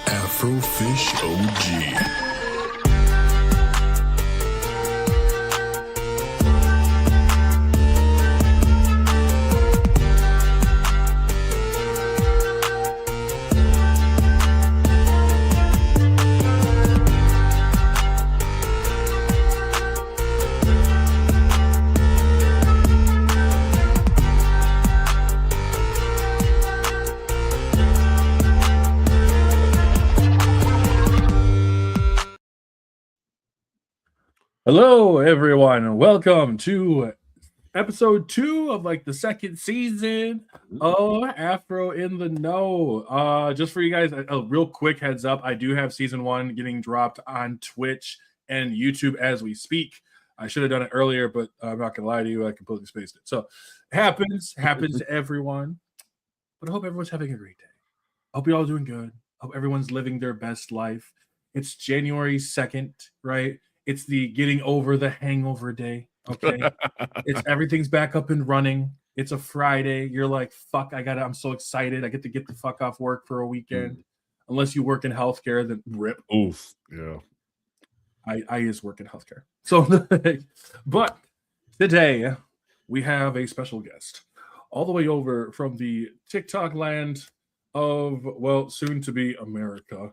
Afro Fish OG. Hello, everyone, and welcome to episode 2 of the second season of Afro in the Know. Just for you guys, a real quick heads up: I do have season 1 getting dropped on Twitch and YouTube as we speak. I should have done it earlier, but I'm not gonna lie to you, I completely spaced it. So, happens to everyone. But I hope everyone's having a great day. I hope you're all doing good. I hope everyone's living their best life. It's January 2nd, right? It's the getting over the hangover day. Okay. It's everything's back up and running. It's a Friday. You're like, fuck, I'm so excited. I get to get the fuck off work for a weekend. Unless you work in healthcare, then rip. Oof. Yeah. I just work in healthcare. So, but today we have a special guest all the way over from the TikTok land of, well, soon to be America.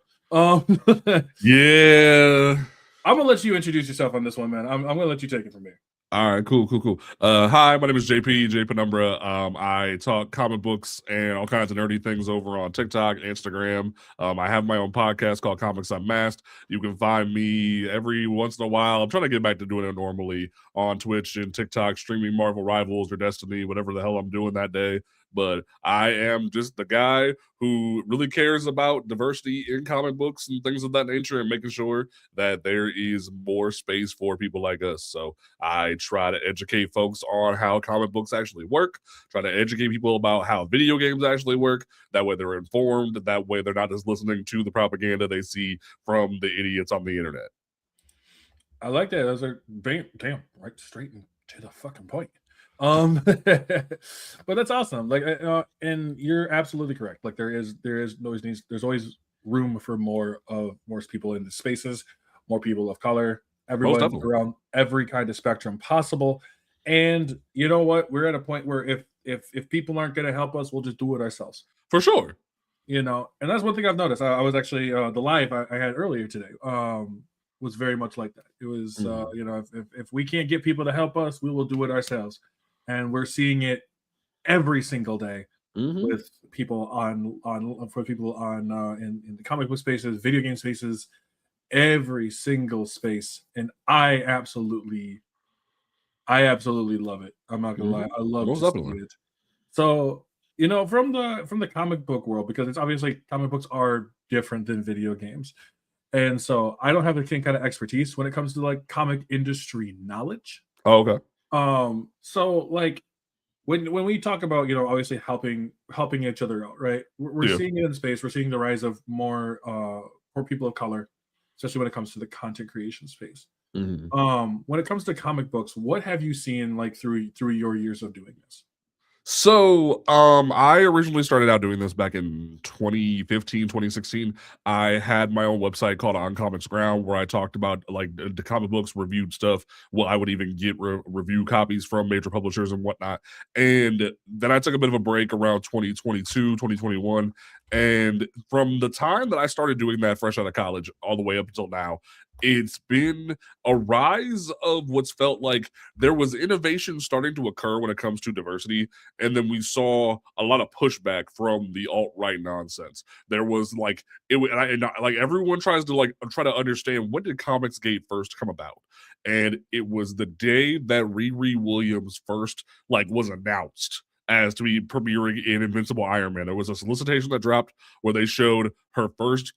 Yeah. I'm gonna let you introduce yourself on this one, man. I'm gonna let you take it from here. All right, cool. Hi, my name is JPenumbra. I talk comic books and all kinds of nerdy things over on TikTok, Instagram. I have my own podcast called Comics Unmasked. You can find me every once in a while. I'm trying to get back to doing it normally on Twitch and TikTok, streaming Marvel Rivals or Destiny, whatever the hell I'm doing that day. But I am just the guy who really cares about diversity in comic books and things of that nature and making sure that there is more space for people like us. So I try to educate folks on how comic books actually work, try to educate people about how video games actually work. That way they're informed. That way they're not just listening to the propaganda they see from the idiots on the internet. I like that. Those are damn right straight to the fucking point. But that's awesome. And you're absolutely correct. Like there's always room for more people in the spaces, more people of color, everyone around every kind of spectrum possible. And you know what? We're at a point where if people aren't going to help us, we'll just do it ourselves. For sure. You know, and that's one thing I've noticed. I was actually the live I had earlier today was very much like that. It was you know, if we can't get people to help us, we will do it ourselves. And we're seeing it every single day with people in the comic book spaces, video game spaces, every single space. And I absolutely love it. I'm not gonna lie, I love to see it. So, you know, from the comic book world, because it's obviously comic books are different than video games, and so I don't have the same kind of expertise when it comes to like comic industry knowledge. Oh, okay. So like when we talk about, you know, obviously helping each other out, right? We're seeing it in space. We're seeing the rise of more people of color, especially when it comes to the content creation space. When it comes to comic books, what have you seen like through your years of doing this? So, I originally started out doing this back in 2015, 2016. I had my own website called On Comics Ground where I talked about like the comic books, reviewed stuff. Well, I would even get review copies from major publishers and whatnot. And then I took a bit of a break around 2022, 2021. And from the time that I started doing that fresh out of college all the way up until now, it's been a rise of what's felt like there was innovation starting to occur when it comes to diversity. And then we saw a lot of pushback from the alt-right nonsense. There was like like everyone tries to try to understand, when did Comicsgate first come about? And it was the day that Riri Williams first was announced as to be premiering in Invincible Iron Man. There was a solicitation that dropped where they showed her first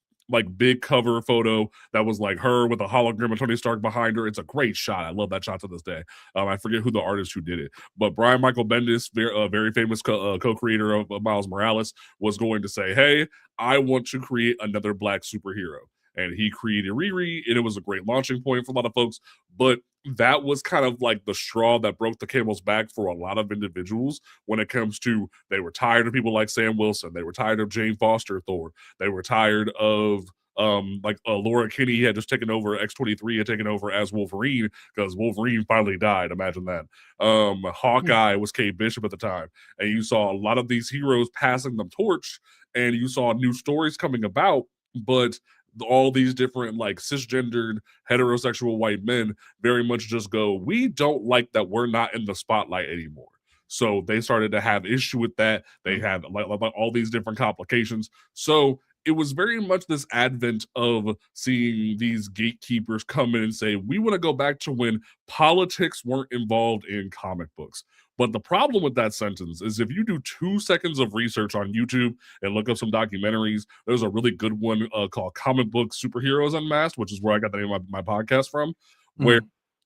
big cover photo that was like her with a hologram of Tony Stark behind her. It's a great shot. I love that shot to this day. I forget who the artist who did it, but Brian Michael Bendis, very famous co-creator of Miles Morales, was going to say, hey, I want to create another black superhero. and he created Riri, and it was a great launching point for a lot of folks. But that was kind of like the straw that broke the camel's back for a lot of individuals when it comes to they were tired of people like Sam Wilson, they were tired of Jane Foster Thor, they were tired of Laura Kinney had just taken over, X-23 had taken over as Wolverine because Wolverine finally died. Imagine that. Hawkeye was Kate Bishop at the time, and you saw a lot of these heroes passing the torch, and you saw new stories coming about, but all these different like cisgendered heterosexual white men very much just go, we don't like that we're not in the spotlight anymore. So they started to have issue with that. They had like all these different complications. So it was very much this advent of seeing these gatekeepers come in and say, we want to go back to when politics weren't involved in comic books. But the problem with that sentence is if you do 2 seconds of research on YouTube and look up some documentaries, there's a really good one called Comic Book Superheroes Unmasked, which is where I got the name of my podcast from, where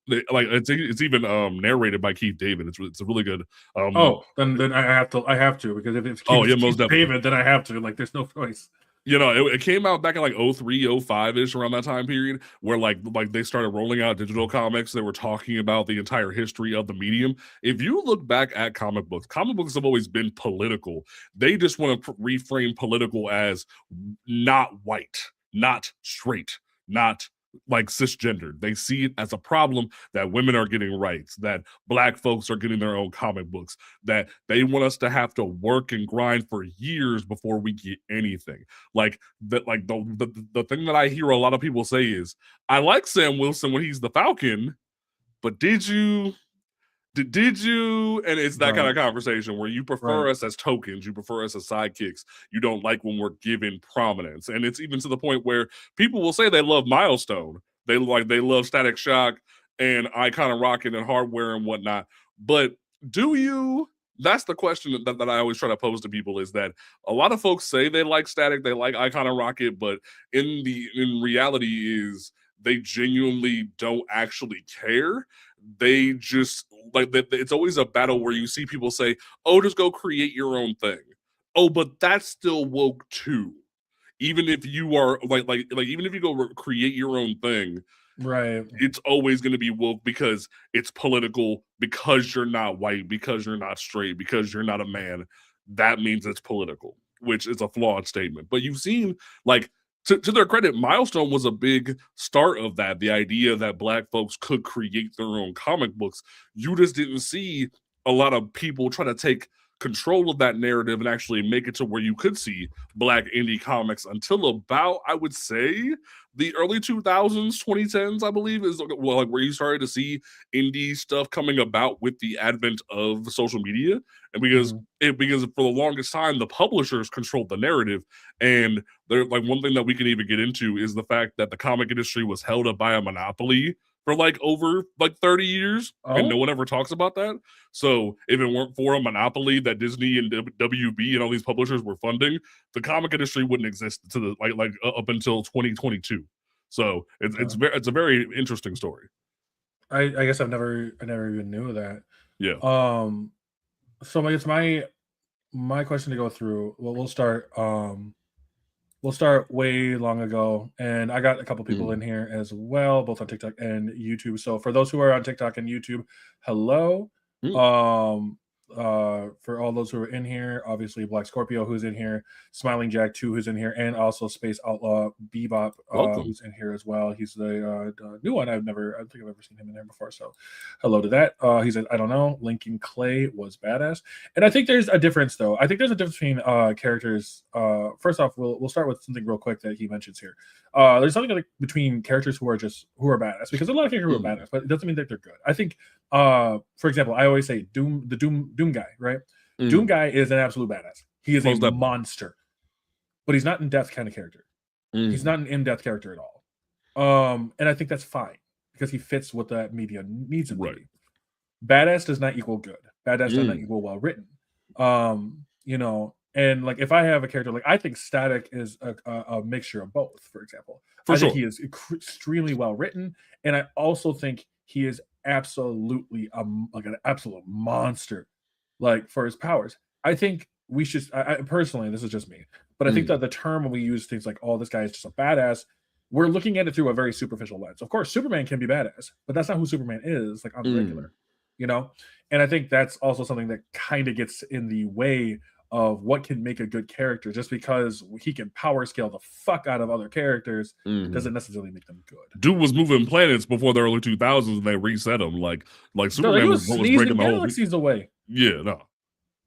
it's even narrated by Keith David. It's a really good. Then I have to because if it's Keith David, then I have to. Like, there's no choice. You know, it came out back in like 03, 05 ish, around that time period, where like they started rolling out digital comics. They were talking about the entire history of the medium. If you look back at comic books have always been political. They just want to reframe political as not white, not straight, not like cisgendered. They see it as a problem that women are getting rights, that Black folks are getting their own comic books, that they want us to have to work and grind for years before we get anything. Like that, like the thing that I hear a lot of people say is, I like Sam Wilson when he's the Falcon, but did you? And it's that kind of conversation where you prefer us as tokens, you prefer us as sidekicks, you don't like when we're given prominence. And it's even to the point where people will say they love Milestone, they love Static Shock and Icon Rocket and Hardware and whatnot. But do you? That's the question that I always try to pose to people, is that a lot of folks say they like Static, they like Icon Rocket, but in reality is they genuinely don't actually care. They just like it's always a battle where you see people say, oh, just go create your own thing. Oh, but that's still woke too. Even if you are like even if you go create your own thing, right, it's always going to be woke because it's political, because you're not white, because you're not straight, because you're not a man. That means it's political, which is a flawed statement. But you've seen, like, to their credit, Milestone was a big start of that. The idea that Black folks could create their own comic books. You just didn't see a lot of people try to take control of that narrative and actually make it to where you could see Black indie comics until about, I would say, the early 2000s, 2010s, I believe, is like where you started to see indie stuff coming about with the advent of social media. And because for the longest time, the publishers controlled the narrative. And they're like, one thing that we can even get into is the fact that the comic industry was held up by a monopoly for like over like 30 years, and no one ever talks about that. So if it weren't for a monopoly that Disney and WB and all these publishers were funding, the comic industry wouldn't exist to the like up until 2022. So it's a very interesting story. I guess I never even knew that. Yeah. So I guess my question to go through. Well, we'll start way long ago, and I got a couple people in here as well, both on TikTok and YouTube. So for those who are on TikTok and YouTube, hello. For all those who are in here, obviously Black Scorpio, who's in here, Smiling Jack 2, who's in here, and also Space Outlaw Bebop, who's in here as well. He's the new one. I don't think I've ever seen him in there before. So hello to that. He said, I don't know, Lincoln Clay was badass. And I think there's a difference, though. I think there's a difference between characters. First off, we'll start with something real quick that he mentions here. There's something like between characters who are badass, because a lot of characters who are badass, but it doesn't mean that they're good. I think, for example, I always say Doom guy, right? Doom guy is an absolute badass. He is a monster, but he's not in depth kind of character. He's not an in-depth character at all. And I think that's fine because he fits what that media needs him to be. Badass does not equal good. Badass does not equal well written. You know, and like if I have a character, like I think Static is a mixture of both. For example, I think he is extremely well written, and I also think he is absolutely like an absolute monster, like for his powers. I think we should, I personally, this is just me, but I think that the term when we use things like, oh, this guy is just a badass, we're looking at it through a very superficial lens. Of course, Superman can be badass, but that's not who Superman is, like on the regular, you know? And I think that's also something that kind of gets in the way of what can make a good character. Just because he can power scale the fuck out of other characters doesn't necessarily make them good. Dude was moving planets before the early 2000s and they reset him. Like Superman he was sneezing breaking the whole galaxies away. Yeah, no.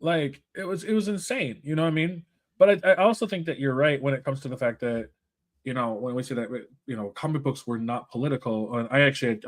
Like it was insane, you know what I mean? But I also think that you're right when it comes to the fact that, you know, when we say that, you know, comic books were not political. I actually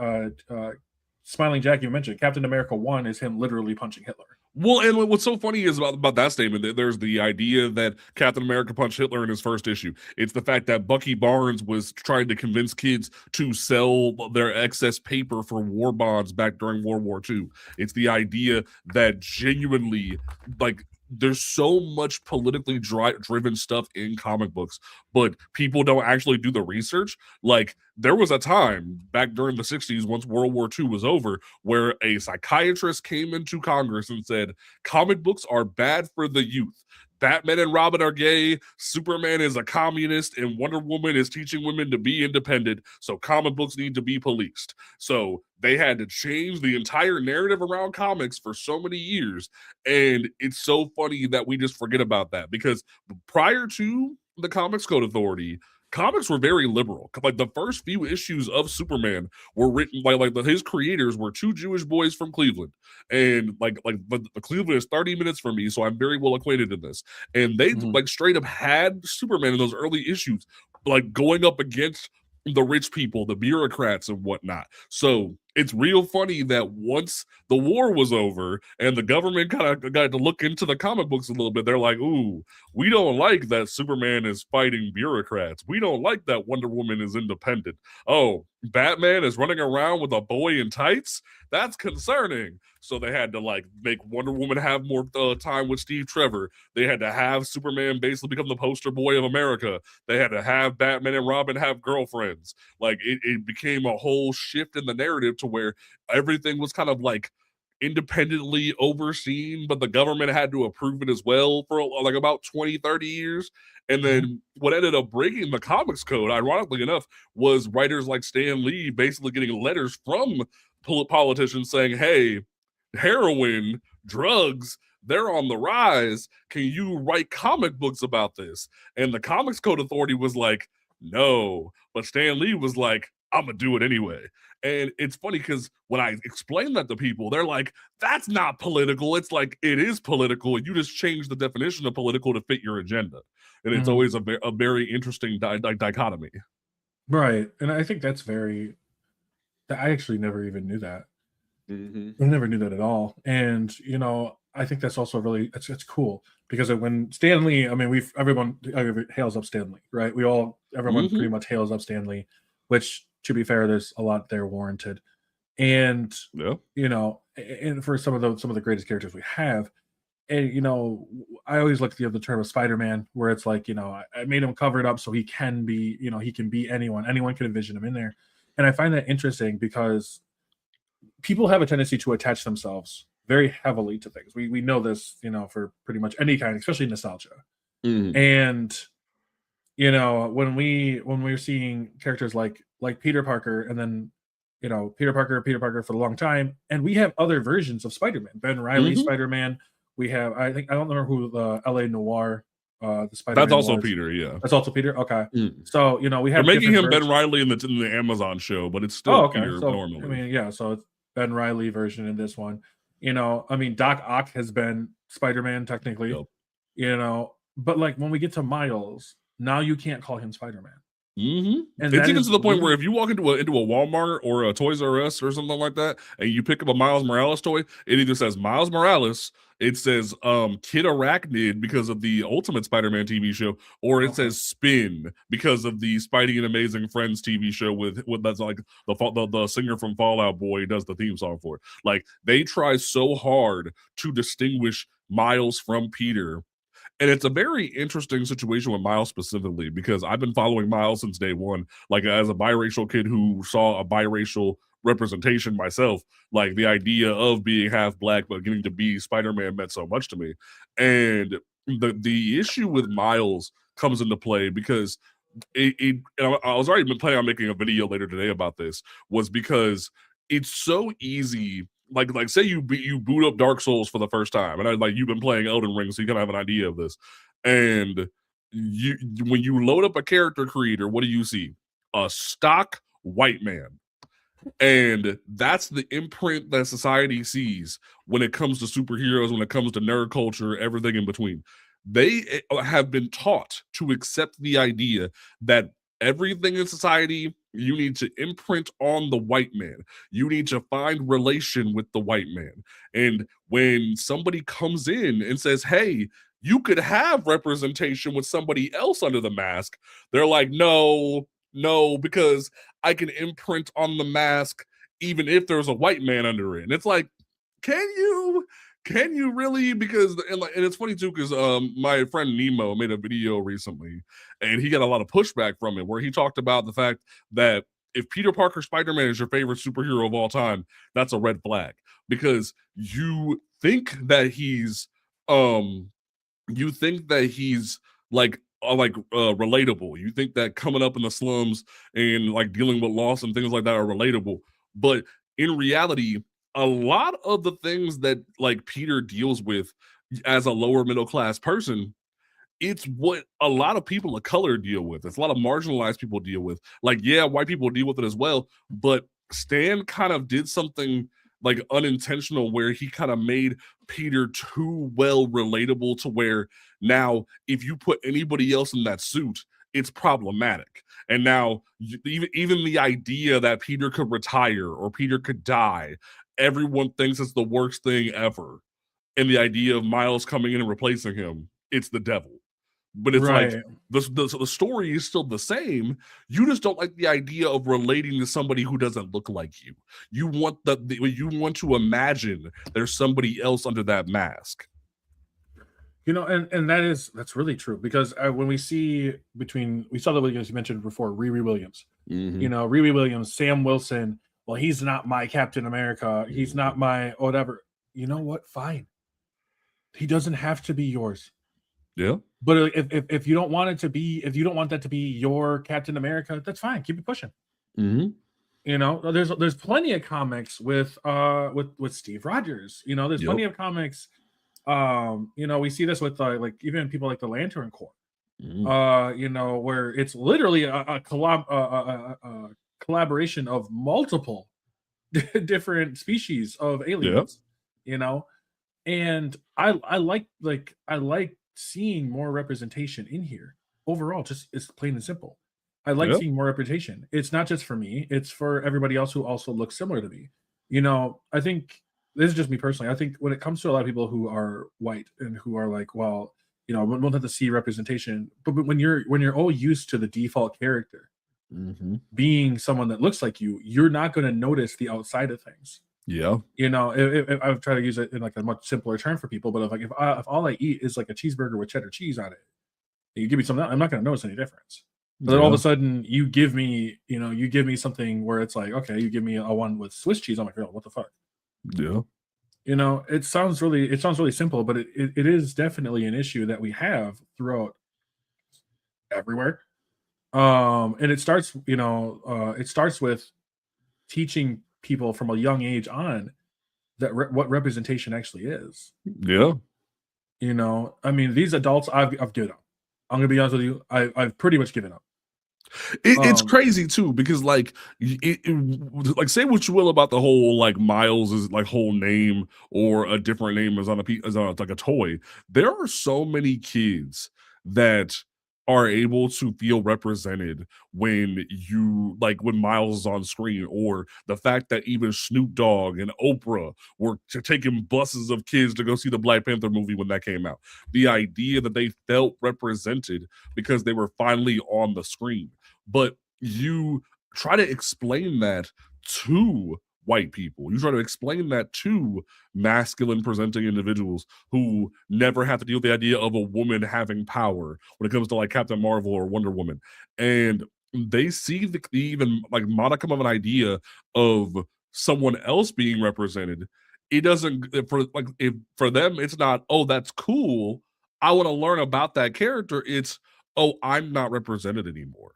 Smiling Jack, you mentioned Captain America 1 is him literally punching Hitler. Well, and what's so funny is about that statement that there's the idea that Captain America punched Hitler in his first issue. It's the fact that Bucky Barnes was trying to convince kids to sell their excess paper for war bonds back during World War II. It's the idea that genuinely, like, there's so much politically driven stuff in comic books, but people don't actually do the research. Like, there was a time back during the 60s, once World War II was over, where a psychiatrist came into Congress and said, comic books are bad for the youth. Batman and Robin are gay, Superman is a communist, and Wonder Woman is teaching women to be independent, so comic books need to be policed. So they had to change the entire narrative around comics for so many years, and it's so funny that we just forget about that, because prior to the Comics Code Authority, comics were very liberal. Like, the first few issues of Superman were written by his creators were two Jewish boys from Cleveland, and but Cleveland is 30 minutes from me, so I'm very well acquainted in this. And they like straight up had Superman in those early issues, like going up against the rich people, the bureaucrats and whatnot. So it's real funny that once the war was over and the government kind of got to look into the comic books a little bit, they're like, ooh, we don't like that Superman is fighting bureaucrats. We don't like that Wonder Woman is independent. Oh, Batman is running around with a boy in tights? That's concerning. So they had to like make Wonder Woman have more time with Steve Trevor. They had to have Superman basically become the poster boy of America. They had to have Batman and Robin have girlfriends. Like it became a whole shift in the narrative to where everything was kind of like independently overseen, but the government had to approve it as well for like about 20-30 years. And then what ended up breaking the comics code, ironically enough, was writers like Stan Lee basically getting letters from politicians saying, hey, heroin, drugs, they're on the rise. Can you write comic books about this? And the Comics Code Authority was like, no. But Stan Lee was like, I'm gonna do it anyway. And it's funny because when I explain that to people, they're like, that's not political. It's like, it is political. You just change the definition of political to fit your agenda. And it's always a very interesting dichotomy. Right. And I think that's I actually never even knew that. I never knew that at all. And, you know, I think that's also really, it's cool because when Stan Lee, I mean, everyone hails up Stan Lee, right? Everyone pretty much hails up Stan Lee, which, to be fair, there's a lot there warranted. And, you know, and for some of the greatest characters we have, and, you know, I always look at the term of Spider-Man, where it's like, you know, I made him covered up so he can be, you know, he can be anyone can envision him in there. And I find that interesting because people have a tendency to attach themselves very heavily to things. We know this, you know, for pretty much any kind, especially nostalgia. And, you know, when we're seeing characters like Peter Parker, and then, you know, Peter Parker for a long time, and we have other versions of Spider-Man. Ben Reilly Spider-Man. We have, I don't remember who the LA Noir the Spider-Man that's also was. Peter, yeah. That's also Peter. Okay. So, you know, we have They're making him Ben Reilly in the Amazon show, but it's still Peter normally. I mean, yeah, so it's Ben Reilly version in this one. You know, I mean, Doc Ock has been Spider-Man technically. You know, but like when we get to Miles, now you can't call him Spider-Man. And it's even to the point where if you walk into a Walmart or a Toys R Us or something like that, and you pick up a Miles Morales toy, it either says Miles Morales, it says Kid Arachnid because of the Ultimate Spider-Man TV show, or it says Spin because of the Spidey and Amazing Friends TV show with that's like the singer from Fall Out Boy does the theme song for it. Like, they try so hard to distinguish Miles from Peter. And it's a very interesting situation with Miles specifically, because I've been following Miles since day one. Like, as a biracial kid who saw a biracial representation myself, like the idea of being half black but getting to be Spider-Man meant so much to me. And the issue with Miles comes into play because I was already been planning on making a video later today about this, was because it's so easy. Like say you boot up Dark Souls for the first time, and you've been playing Elden Ring, so you kind of have an idea of this. And you when you load up a character creator, what do you see? A stock white man. And that's the imprint that society sees when it comes to superheroes, when it comes to nerd culture, everything in between. They have been taught to accept the idea that everything in society, you need to imprint on the white man. You need to find relation with the white man. And when somebody comes in and says, hey, you could have representation with somebody else under the mask, they're like, no, because I can imprint on the mask even if there's a white man under it. And it's like, can you really? Because and it's funny too, because my friend Nemo made a video recently and he got a lot of pushback from it, where he talked about the fact that if Peter Parker Spider-Man is your favorite superhero of all time, that's a red flag, because you think that he's relatable. You think that coming up in the slums and like dealing with loss and things like that are relatable. But in reality, a lot of the things that like Peter deals with as a lower middle class person, it's what a lot of people of color deal with. It's a lot of marginalized people deal with. Like, yeah, white people deal with it as well. But Stan kind of did something like unintentional, where he kind of made Peter too well relatable to where now if you put anybody else in that suit, it's problematic. And now even the idea that Peter could retire or Peter could die, everyone thinks it's the worst thing ever. And the idea of Miles coming in and replacing him, it's the devil. But it's Right. like the story is still the same. You just don't like the idea of relating to somebody who doesn't look like you. You want you want to imagine there's somebody else under that mask. You know, and that's really true, because when we saw the Williams you mentioned before, Riri Williams. You know, Riri Williams, Sam Wilson. Well, he's not my Captain America. He's not my whatever. You know what? Fine. He doesn't have to be yours. Yeah. But if you don't want it to be, if you don't want that to be your Captain America, that's fine. Keep it pushing. You know, there's plenty of comics with Steve Rogers. You know, there's plenty of comics. You know, we see this with like even people like the Lantern Corps. You know, where it's literally a collaboration of multiple different species of aliens. You know, and I like seeing more representation in here. Overall, just it's plain and simple. I like seeing more representation. It's not just for me, it's for everybody else who also looks similar to me. You know, I think this is just me personally. I think when it comes to a lot of people who are white and who are like, well, you know, we don't have to see representation, but when you're all used to the default character being someone that looks like you, you're not going to notice the outside of things. Yeah. You know, if I've tried to use it in like a much simpler term for people, but if all I eat is like a cheeseburger with cheddar cheese on it, and you give me something, I'm not going to notice any difference. But then all of a sudden you give me something where it's like, okay, you give me a one with Swiss cheese. I'm like, oh, what the fuck? Yeah. You know, it sounds really simple, but it is definitely an issue that we have throughout everywhere. And it starts with teaching people from a young age on that what representation actually is. Yeah. You know, I mean, these adults, I've given up. I'm gonna be honest with you, I've pretty much given up. It's crazy too, because like like say what you will about the whole like Miles's like whole name or a different name is on like a toy. There are so many kids that are able to feel represented when Miles is on screen, or the fact that even Snoop Dogg and Oprah were taking buses of kids to go see the Black Panther movie when that came out. The idea that they felt represented because they were finally on the screen. But you try to explain that to white people. You try to explain that to masculine presenting individuals who never have to deal with the idea of a woman having power when it comes to like Captain Marvel or Wonder Woman. And they see the even like modicum of an idea of someone else being represented. It doesn't for them, it's not, oh, that's cool, I want to learn about that character. It's, oh, I'm not represented anymore.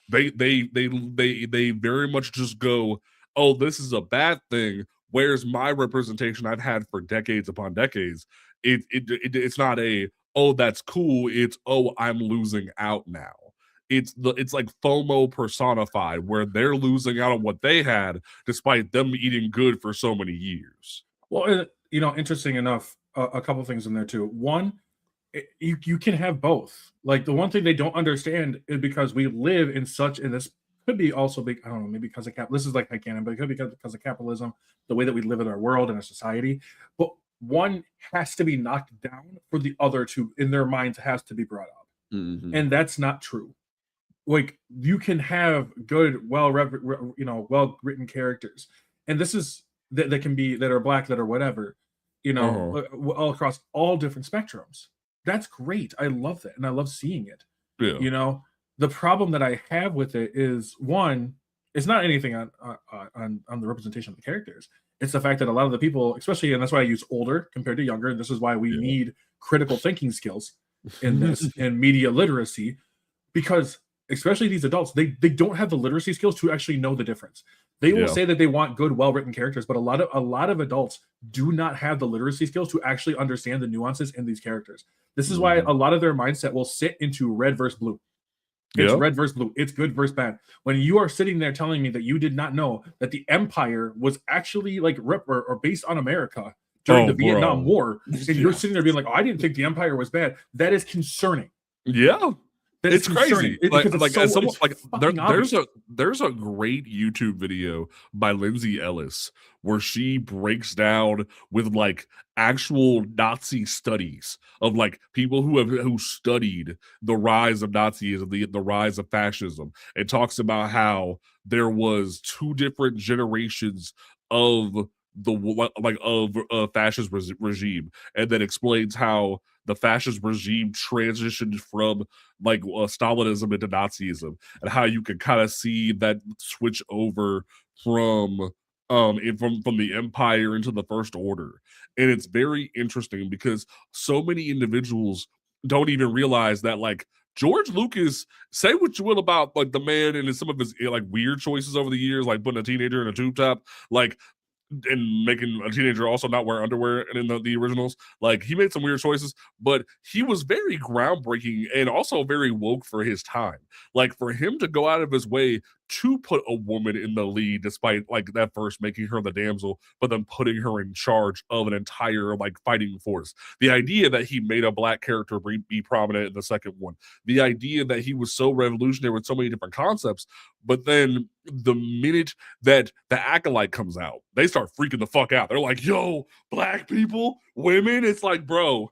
They very much just go, oh, this is a bad thing. Where's my representation I've had for decades upon decades? It's not a, oh, that's cool. It's, oh, I'm losing out now. It's like FOMO personified, where they're losing out on what they had despite them eating good for so many years. Well, interesting enough, a couple things in there too. One, you can have both. Like the one thing they don't understand is because we live in such, and this could be also big. I don't know, maybe because of this is like canon, but it could be because of capitalism, the way that we live in our world and our society. But one has to be knocked down for the other to, in their minds, has to be brought up, and that's not true. Like you can have good, well written characters, and this is that can be that are black, that are whatever, all across all different spectrums. That's great. I love that, and I love seeing it. Yeah. The problem that I have with it is, one, it's not anything on the representation of the characters. It's the fact that a lot of the people, especially, and that's why I use older compared to younger, and this is why we need critical thinking skills in this and media literacy, because especially these adults, they don't have the literacy skills to actually know the difference. They will say that they want good, well-written characters, but a lot of adults do not have the literacy skills to actually understand the nuances in these characters. This is why a lot of their mindset will sit into red versus blue. It's red versus blue. It's good versus bad. When you are sitting there telling me that you did not know that the Empire was actually like or based on America during the Vietnam War, and you're sitting there being like, oh, I didn't think the Empire was bad. That is concerning. Yeah. It's crazy. There's a great YouTube video by Lindsay Ellis where she breaks down with like actual Nazi studies of like people who studied the rise of Nazism, the rise of fascism, and talks about how there was two different generations of fascist regime, and then explains how the fascist regime transitioned from like Stalinism into Nazism, and how you can kind of see that switch over from the Empire into the First Order. And it's very interesting because so many individuals don't even realize that, like, George Lucas, say what you will about like the man and some of his like weird choices over the years, like putting a teenager in a tube top, like, and making a teenager also not wear underwear in the originals. Like, he made some weird choices, but he was very groundbreaking and also very woke for his time. Like, for him to go out of his way to put a woman in the lead, despite like that first making her the damsel, but then putting her in charge of an entire like fighting force. The idea that he made a black character be prominent in the second one, the idea that he was so revolutionary with so many different concepts, but then the minute that the Acolyte comes out, they start freaking the fuck out. They're like, yo, black people, women. It's like, bro,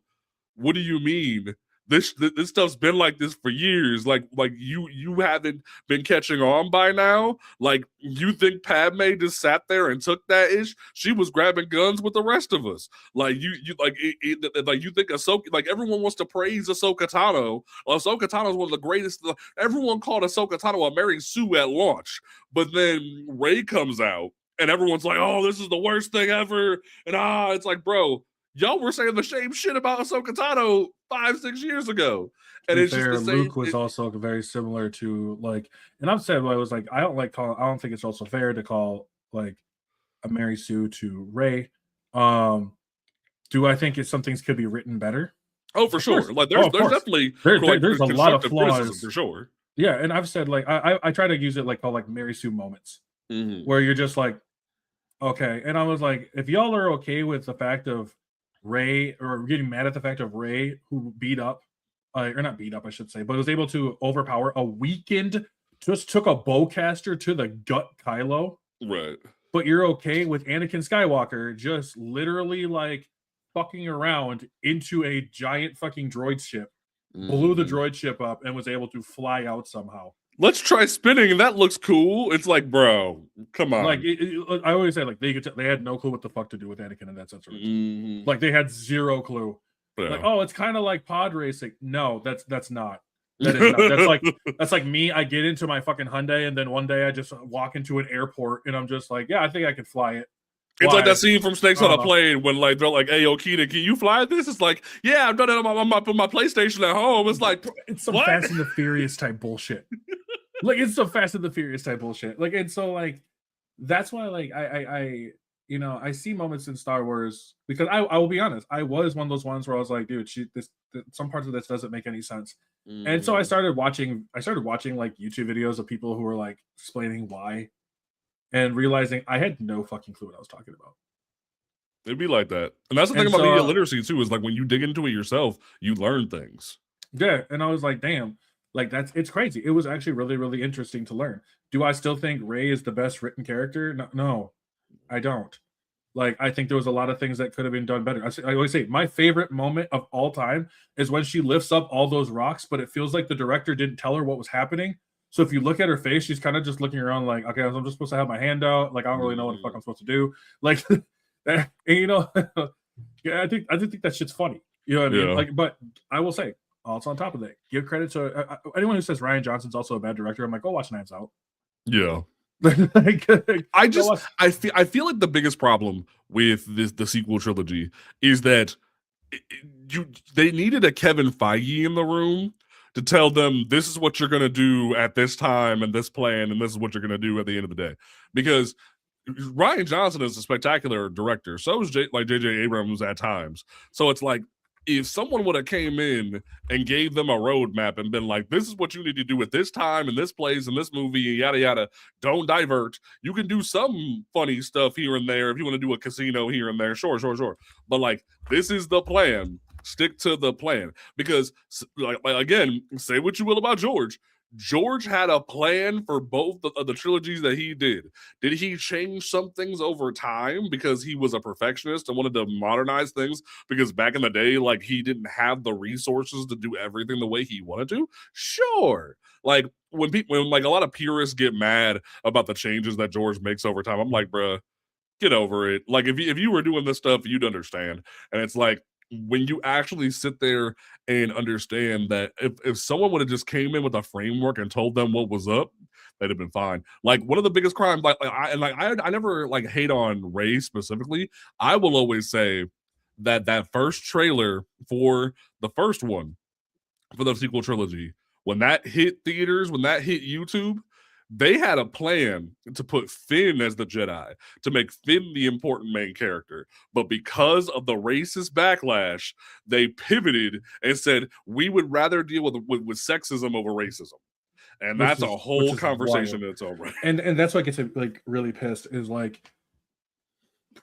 what do you mean? This stuff's been like this for years. Like you haven't been catching on by now. Like, you think Padme just sat there and took that ish? She was grabbing guns with the rest of us. Like, you like you think Ahsoka, like, everyone wants to praise Ahsoka Tano. Ahsoka Tano is one of the greatest. Everyone called Ahsoka Tano a Mary Sue at launch, but then Rey comes out and everyone's like, oh, this is the worst thing ever. And it's like, bro, y'all were saying the same shit about Ahsoka Tano 5-6 years ago. And it's just the same. Luke was also very similar to, like, and I'm saying, I was like, I don't think it's also fair to call like a Mary Sue to Rey. Do I think some things could be written better? Oh, for sure. Like, there's definitely there's a lot of flaws for sure. Yeah, and I've said, like, I try to use it like called like Mary Sue moments, where you're just like, okay. And I was like, if y'all are okay with the fact of Rey, or getting mad at the fact of Rey, who beat up, or not beat up, I should say, but was able to overpower a weakened, just took a bowcaster to the gut Kylo. Right. But you're okay with Anakin Skywalker just literally like fucking around into a giant fucking droid ship, blew the droid ship up, and was able to fly out somehow. Let's try spinning, and that looks cool. It's like, bro, come on. Like, I always say, like, they had no clue what the fuck to do with Anakin in that sense. Like, they had zero clue. Yeah. Like, oh, it's kind of like pod racing. No, that's not. That is not. That's like me. I get into my fucking Hyundai, and then one day I just walk into an airport, and I'm just like, yeah, I think I could fly it. It's Why? like that scene from Snakes on a Plane when like they're like, "Hey, yo, Keita, can you fly this?" It's like, "Yeah, I've done it on my PlayStation at home." It's like, it's some what? Fast and the Furious type bullshit. Like it's some Fast and the Furious type bullshit. Like and so like that's why like I you know I see moments in Star Wars because I will be honest, I was one of those ones where I was like, dude, some parts of this doesn't make any sense. And so I started watching like YouTube videos of people who were like explaining why and realizing I had no fucking clue what I was talking about. It'd be like that. And that's the thing And about so, media literacy too, is like when you dig into it yourself, you learn things. Yeah, and I was like, damn, like it's crazy. It was actually really, really interesting to learn. Do I still think Rey is the best written character? No, I don't. Like, I think there was a lot of things that could have been done better. I always say my favorite moment of all time is when she lifts up all those rocks, but it feels like the director didn't tell her what was happening. So if you look at her face, she's kind of just looking around like, okay, I'm just supposed to have my hand out. Like, I don't really know what the fuck I'm supposed to do. Like, and, you know, yeah, I think that shit's funny. You know what I mean? Like, but I will say, also on top of that, give credit to anyone who says Rian Johnson's also a bad director. I'm like, go watch Knives Out. Yeah. Like, I feel like the biggest problem with the sequel trilogy is that they needed a Kevin Feige in the room to tell them this is what you're gonna do at this time and this plan and this is what you're gonna do at the end of the day, because Rian Johnson is a spectacular director. So is J.J. Abrams at times. So it's like, if someone would have came in and gave them a roadmap and been like, this is what you need to do at this time and this place and this movie, yada, yada, don't divert. You can do some funny stuff here and there. If you want to do a casino here and there, sure. But like, this is the plan. Stick to the plan. Because like again, say what you will about George. George had a plan for both of the trilogies that he did. Did he change some things over time because he was a perfectionist and wanted to modernize things? Because back in the day, like, he didn't have the resources to do everything the way he wanted to? Sure. Like, when like a lot of purists get mad about the changes that George makes over time, I'm like, bruh, get over it. Like, if you were doing this stuff, you'd understand. And it's like, when you actually sit there and understand that if someone would have just came in with a framework and told them what was up, they'd have been fine. Like, one of the biggest crimes, I never like hate on Rey specifically. I will always say that first trailer for the first one for the sequel trilogy, when that hit theaters, when that hit YouTube, they had a plan to put Finn as the Jedi, to make Finn the important main character. But because of the racist backlash, they pivoted and said, we would rather deal with sexism over racism. And that's a whole conversation in its own right. And that's what gets like really pissed is like,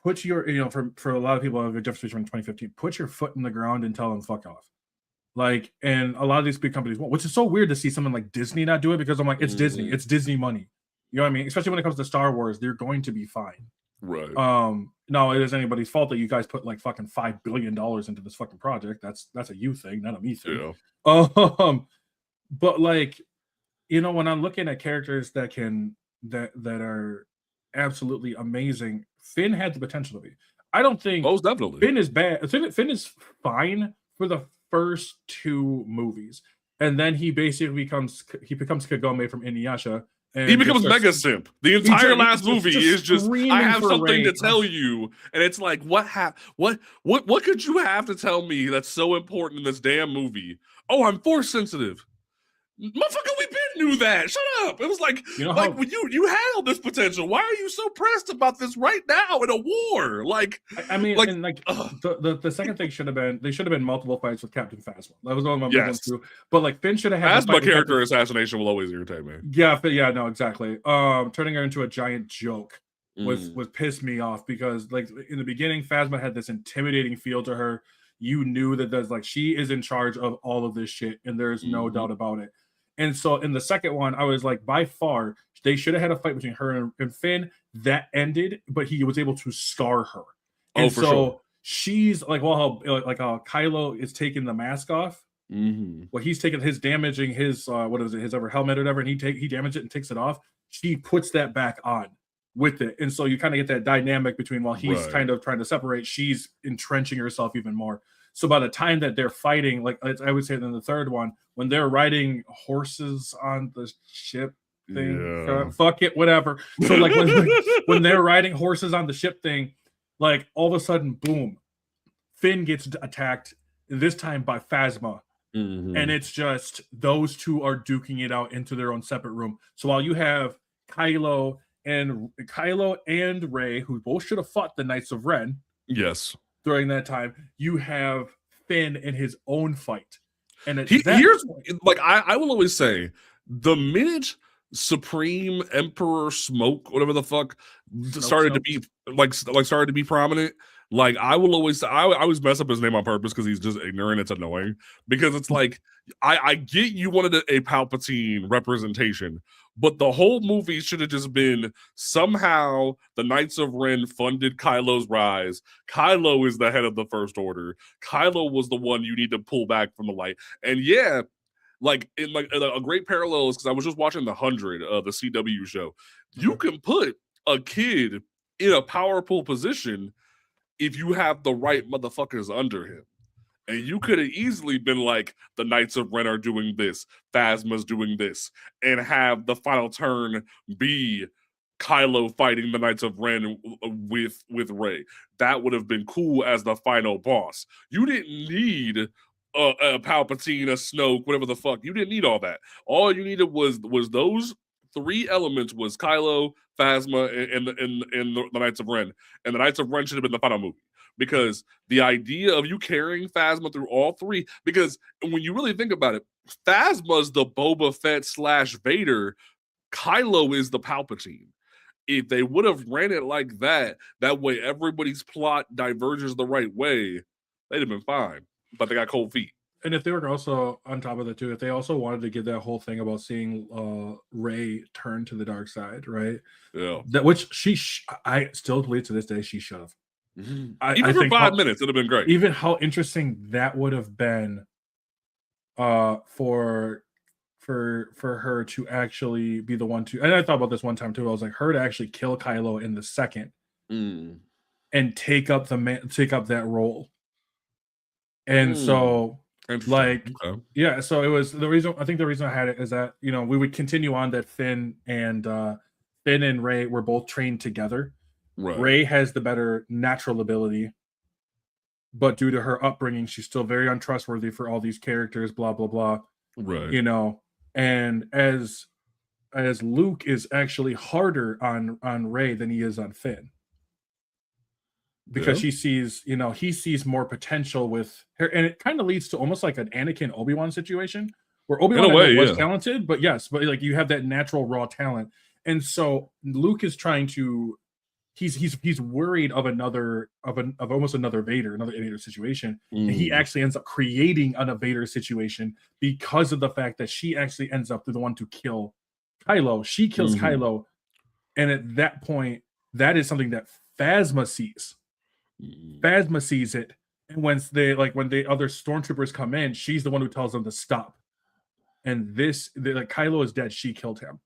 put your, you know, for a lot of people, the difference between 2015, put your foot in the ground and tell them fuck off. Like, and a lot of these big companies won't, which is so weird to see someone like Disney not do it, because I'm like, it's Disney, it's Disney money. You know what I mean? Especially when it comes to Star Wars, they're going to be fine. Right. No, it is anybody's fault that you guys put like fucking $5 billion into this fucking project. That's a you thing, not a me thing. Yeah. But like, you know, when I'm looking at characters that are absolutely amazing, Finn had the potential to be. I don't think most definitely Finn is bad. Finn is fine for the first two movies, and then he basically becomes Kagome from Inuyasha. And he becomes mega simp. The entire last movie is just I have something to tell you, and it's like, what could you have to tell me that's so important in this damn movie? Oh, I'm force sensitive. Motherfucker, we been knew that. Shut up. It was like, you know, like, when you had all this potential. Why are you so pressed about this right now in a war? Like, I mean, like, and like the second thing should have been multiple fights with Captain Phasma. That was the one I'm going through. But like, Finn should have had Phasma character assassination will always irritate me. Yeah, no, exactly. Turning her into a giant joke was pissed me off, because like in the beginning, Phasma had this intimidating feel to her. You knew that there's like, she is in charge of all of this shit, and there's no doubt about it. And so in the second one, I was like, by far, they should have had a fight between her and Finn. That ended, but he was able to scar her. And for sure. She's like, well, like Kylo is taking the mask off. Well, he's taking his damaging his his other helmet or whatever, and he damaged it and takes it off. She puts that back on with it, and so you kind of get that dynamic between, while he's kind of trying to separate, she's entrenching herself even more. So by the time that they're fighting, like I would say in the third one, when they're riding horses on the ship thing, fuck it, whatever. So like when they're riding horses on the ship thing, like all of a sudden, boom, Finn gets attacked, this time by Phasma. And it's just those two are duking it out into their own separate room. So while you have Kylo and Rey, who both should have fought the Knights of Ren, yes, during that time, you have Finn in his own fight. And here's like I will always say, the minute Supreme Emperor Smoke, whatever the fuck, started to be prominent. Like I will always I always mess up his name on purpose because he's just ignorant. It's annoying because it's like I get you wanted a Palpatine representation, but the whole movie should have just been somehow the Knights of Ren funded Kylo's rise. Kylo is the head of the First Order. Kylo was the one you need to pull back from the light. And yeah, like in like a great parallel is because I was just watching The 100, the CW show. You can put a kid in a powerful position if you have the right motherfuckers under him. And you could have easily been like, the Knights of Ren are doing this, Phasma's doing this, and have the final turn be Kylo fighting the Knights of Ren with Rey. That would have been cool as the final boss. You didn't need a Palpatine, a Snoke, whatever the fuck. You didn't need all that. All you needed was those three elements was Kylo, Phasma, and the Knights of Ren. And the Knights of Ren should have been the final movie. Because the idea of you carrying Phasma through all three, because when you really think about it, Phasma's the Boba Fett / Vader, Kylo is the Palpatine. If they would have ran it like that way everybody's plot diverges the right way, they'd have been fine. But they got cold feet. And if they were also on top of that too, if they also wanted to get that whole thing about seeing Rey turn to the dark side, right? Yeah. That which I still believe to this day she should have. Even for 5 minutes, it'd have been great. Even how interesting that would have been for her to actually be the one to, and I thought about this one time too. I was like, her to actually kill Kylo in the second and take up that role. And so like yeah, so it was the reason I had it is that, you know, we would continue on that Finn and Rey were both trained together. Right. Rey has the better natural ability, but due to her upbringing, she's still very untrustworthy for all these characters, blah, blah, blah. Right. You know, and as Luke is actually harder on Rey than he is on Finn. Because he sees more potential with her, and it kind of leads to almost like an Anakin Obi-Wan situation where Obi-Wan was talented, but like you have that natural raw talent. And so Luke is trying to he's worried of almost another Vader situation. And he actually ends up creating a Vader situation because of the fact that she actually ends up the one to kill Kylo. She kills Kylo, and at that point, that is something that Phasma sees. Phasma sees it, and when the other stormtroopers come in, she's the one who tells them to stop. And Kylo is dead. She killed him.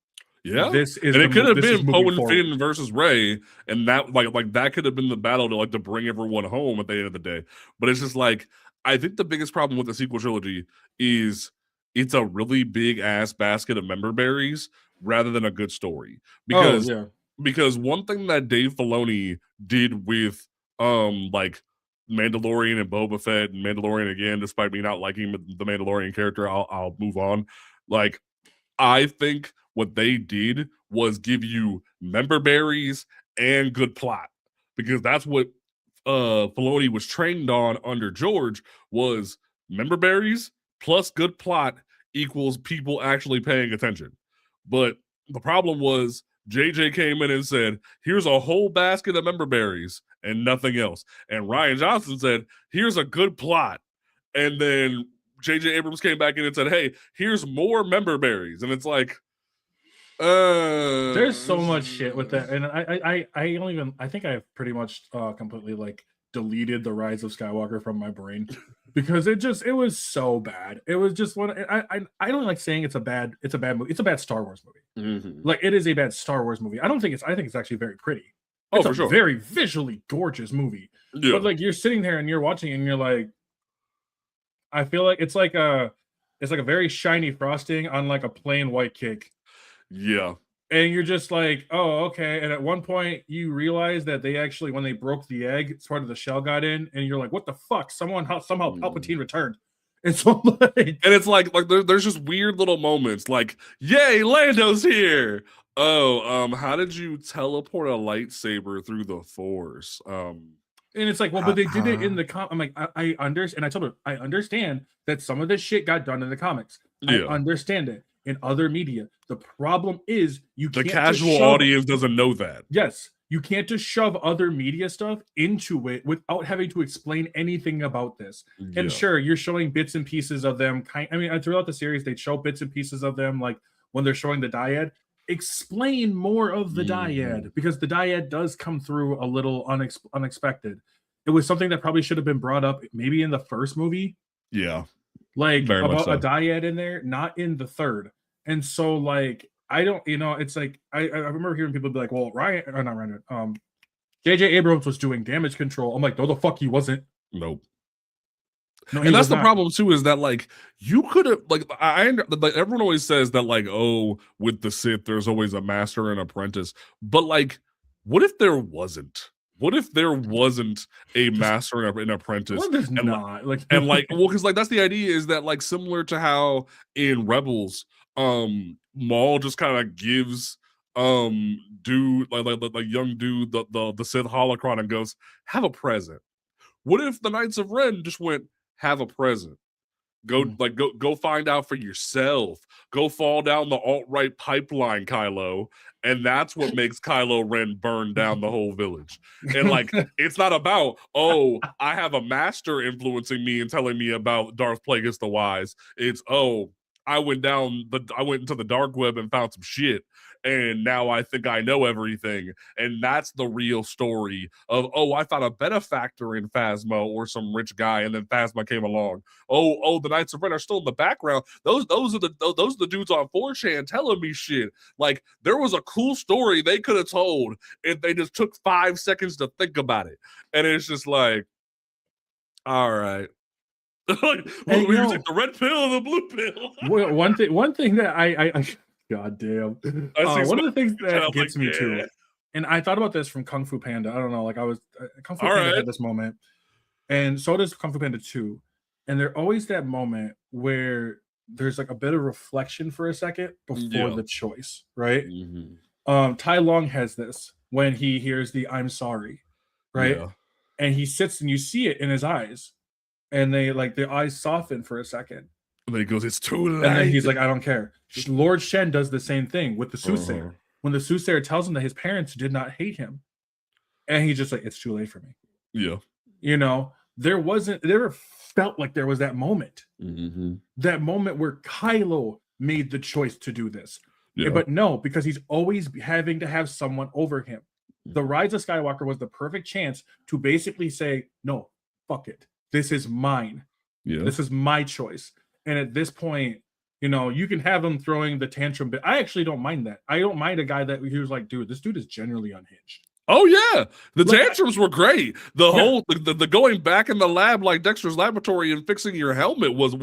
Yeah, it could have been Poe and Finn versus Rey, and that like that could have been the battle to bring everyone home at the end of the day. But it's just like, I think the biggest problem with the sequel trilogy is it's a really big ass basket of member berries rather than a good story. Because one thing that Dave Filoni did with like Mandalorian and Boba Fett and Mandalorian again, despite me not liking the Mandalorian character, I'll move on. Like, I think what they did was give you member berries and good plot, because that's what Filoni was trained on under George, was member berries plus good plot equals people actually paying attention. But the problem was JJ came in and said, here's a whole basket of member berries and nothing else. And Rian Johnson said, here's a good plot. And then JJ Abrams came back in and said, hey, here's more member berries. And it's like, there's so much shit with that. And I think I've pretty much completely like deleted The Rise of Skywalker from my brain because it was so bad. It was just I don't like saying it's a bad movie. It's a bad Star Wars movie. Like, it is a bad Star Wars movie. I think it's actually very pretty. It's a very visually gorgeous movie. Yeah. But like, you're sitting there and you're watching and you're like, I feel like it's like a very shiny frosting on like a plain white cake. Yeah. And you're just like, oh, okay. And at one point, you realize that they actually, when they broke the egg, part of the shell got in, and you're like, what the fuck? Somehow Palpatine returned. And so like, and it's like there's just weird little moments, like, yay, Lando's here. Oh, how did you teleport a lightsaber through the Force? And it's like, well, but they did it in the I'm like, I understand. And I told her, I understand that some of this shit got done in the comics. I understand it in other media. The problem is the casual audience doesn't know that. Yes, you can't just shove other media stuff into it without having to explain anything about this. And sure, you're showing bits and pieces of them. I mean, throughout the series, they show bits and pieces of them, like when they're showing the dyad. Explain more of the dyad, because the dyad does come through a little unexpected. It was something that probably should have been brought up maybe in the first movie. Yeah, like about a dyad in there, not in the third. And so like I don't, it's like I remember hearing people be like, well, JJ Abrams was doing damage control. I'm like, no, the fuck he wasn't. Nope. No, and that's the problem too, is that like you could have, like, like everyone always says that, like, oh, with the Sith there's always a master and apprentice, but like, what if there wasn't? What if there wasn't a master and an apprentice? Well, there's not. Well, because like that's the idea, is that like similar to how in Rebels, Maul just kind of gives dude like young dude the Sith holocron and goes, have a present. What if the Knights of Ren just went, have a present? Go find out for yourself. Go fall down the alt-right pipeline, Kylo. And that's what makes Kylo Ren burn down the whole village. And like, it's not about, oh, I have a master influencing me and telling me about Darth Plagueis the Wise. It's, oh, I went into the dark web and found some shit, and now I think I know everything. And that's the real story of, oh, I found a benefactor in Phasma or some rich guy, and then Phasma came along. Oh, the Knights of Ren are still in the background. Those are the dudes on 4chan telling me shit. Like, there was a cool story they could have told if they just took 5 seconds to think about it. And it's just like, all right. Like, well, we take the red pill or the blue pill. one thing that I god damn, one of the things that gets me too, and I thought about this from Kung Fu Panda. I don't know, like I was Kung Fu Panda had this moment, and so does Kung Fu Panda 2. And there's always that moment where there's like a bit of reflection for a second before the choice, right? Tai Long has this when he hears the "I'm sorry," right? And he sits and you see it in his eyes. And they like their eyes soften for a second. And then he goes, it's too late. And then he's like, I don't care. Lord Shen does the same thing with the soothsayer. When the soothsayer tells him that his parents did not hate him. And he's just like, it's too late for me. Yeah. There never felt like there was that moment. That moment where Kylo made the choice to do this. But no, because he's always having to have someone over him. The Rise of Skywalker was the perfect chance to basically say, no, fuck it. This is mine. This is my choice. And at this point, you can have him throwing the tantrum, but I actually don't mind that. I don't mind a guy that he was like, dude, this dude is genuinely unhinged. Oh yeah, the tantrums were great. The whole the going back in the lab, like Dexter's laboratory, and fixing your helmet was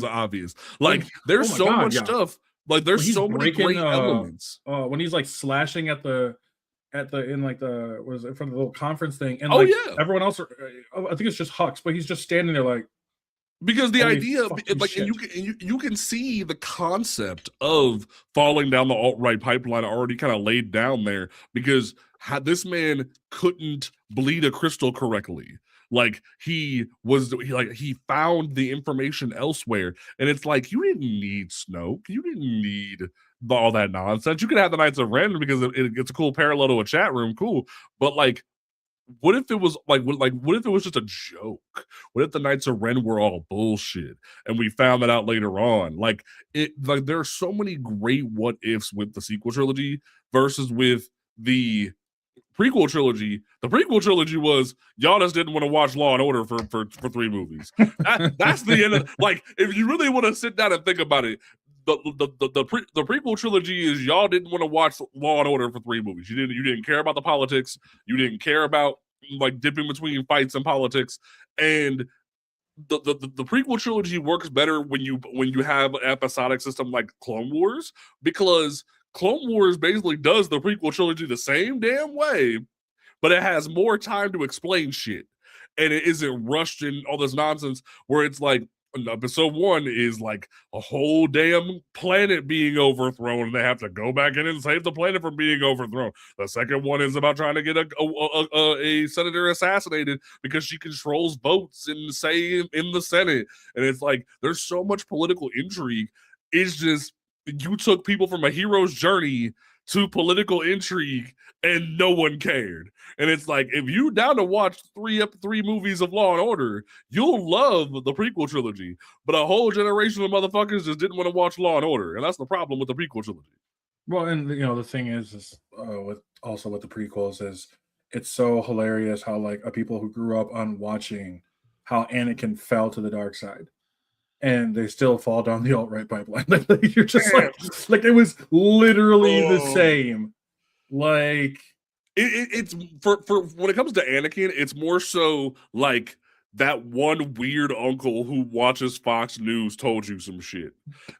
obvious. Like, there's so much stuff. Like, there's so many great elements. When he's like slashing at the in like the was it from the little conference thing, and everyone else I think it's just Hux, but he's just standing there like, because the idea of like, and you can see the concept of falling down the alt-right pipeline already kind of laid down there, because this man couldn't bleed a crystal correctly. Like, he found the information elsewhere, and it's like, you didn't need Snoke, you didn't need all that nonsense. You could have the Knights of Ren because it's a cool parallel to a chat room, cool. But like, what if it was what if it was just a joke? What if the Knights of Ren were all bullshit and we found that out later on? Like, there are so many great what ifs with the sequel trilogy versus with the prequel trilogy. The prequel trilogy was, y'all just didn't want to watch Law and Order for 3 movies. That's the end of, like, if you really want to sit down and think about it, the prequel trilogy is, y'all didn't want to watch Law and Order for 3 movies. You didn't care about the politics. You didn't care about like dipping between fights and politics. And the prequel trilogy works better when you have an episodic system like Clone Wars, because Clone Wars basically does the prequel trilogy the same damn way, but it has more time to explain shit. And it isn't rushed in all this nonsense where it's like episode 1 is like a whole damn planet being overthrown and they have to go back in and save the planet from being overthrown. The second one is about trying to get a senator assassinated because she controls votes in the Senate. And it's like there's so much political intrigue. It's just you took people from a hero's journey to political intrigue and no one cared. And it's like, if you down to watch three movies of Law and Order, you'll love the prequel trilogy. But a whole generation of motherfuckers just didn't want to watch Law and Order, and that's the problem with the prequel trilogy. Well, and the thing is with the prequels is it's so hilarious how like people who grew up on watching how Anakin fell to the dark side, and they still fall down the alt-right pipeline. Like, you're just like it was literally the same. Like it's for when it comes to Anakin, it's more so like that one weird uncle who watches Fox News told you some shit.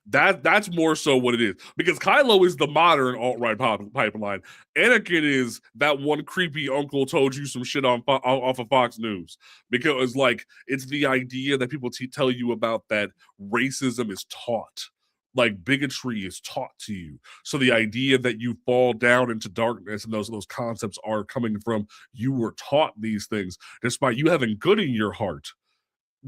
That's more so what it is, because Kylo is the modern alt-right pipeline. Anakin is that one creepy uncle told you some shit off of Fox News, because like it's the idea that people tell you about that racism is taught. Like bigotry is taught to you. So the idea that you fall down into darkness and those concepts are coming from you were taught these things, despite you having good in your heart,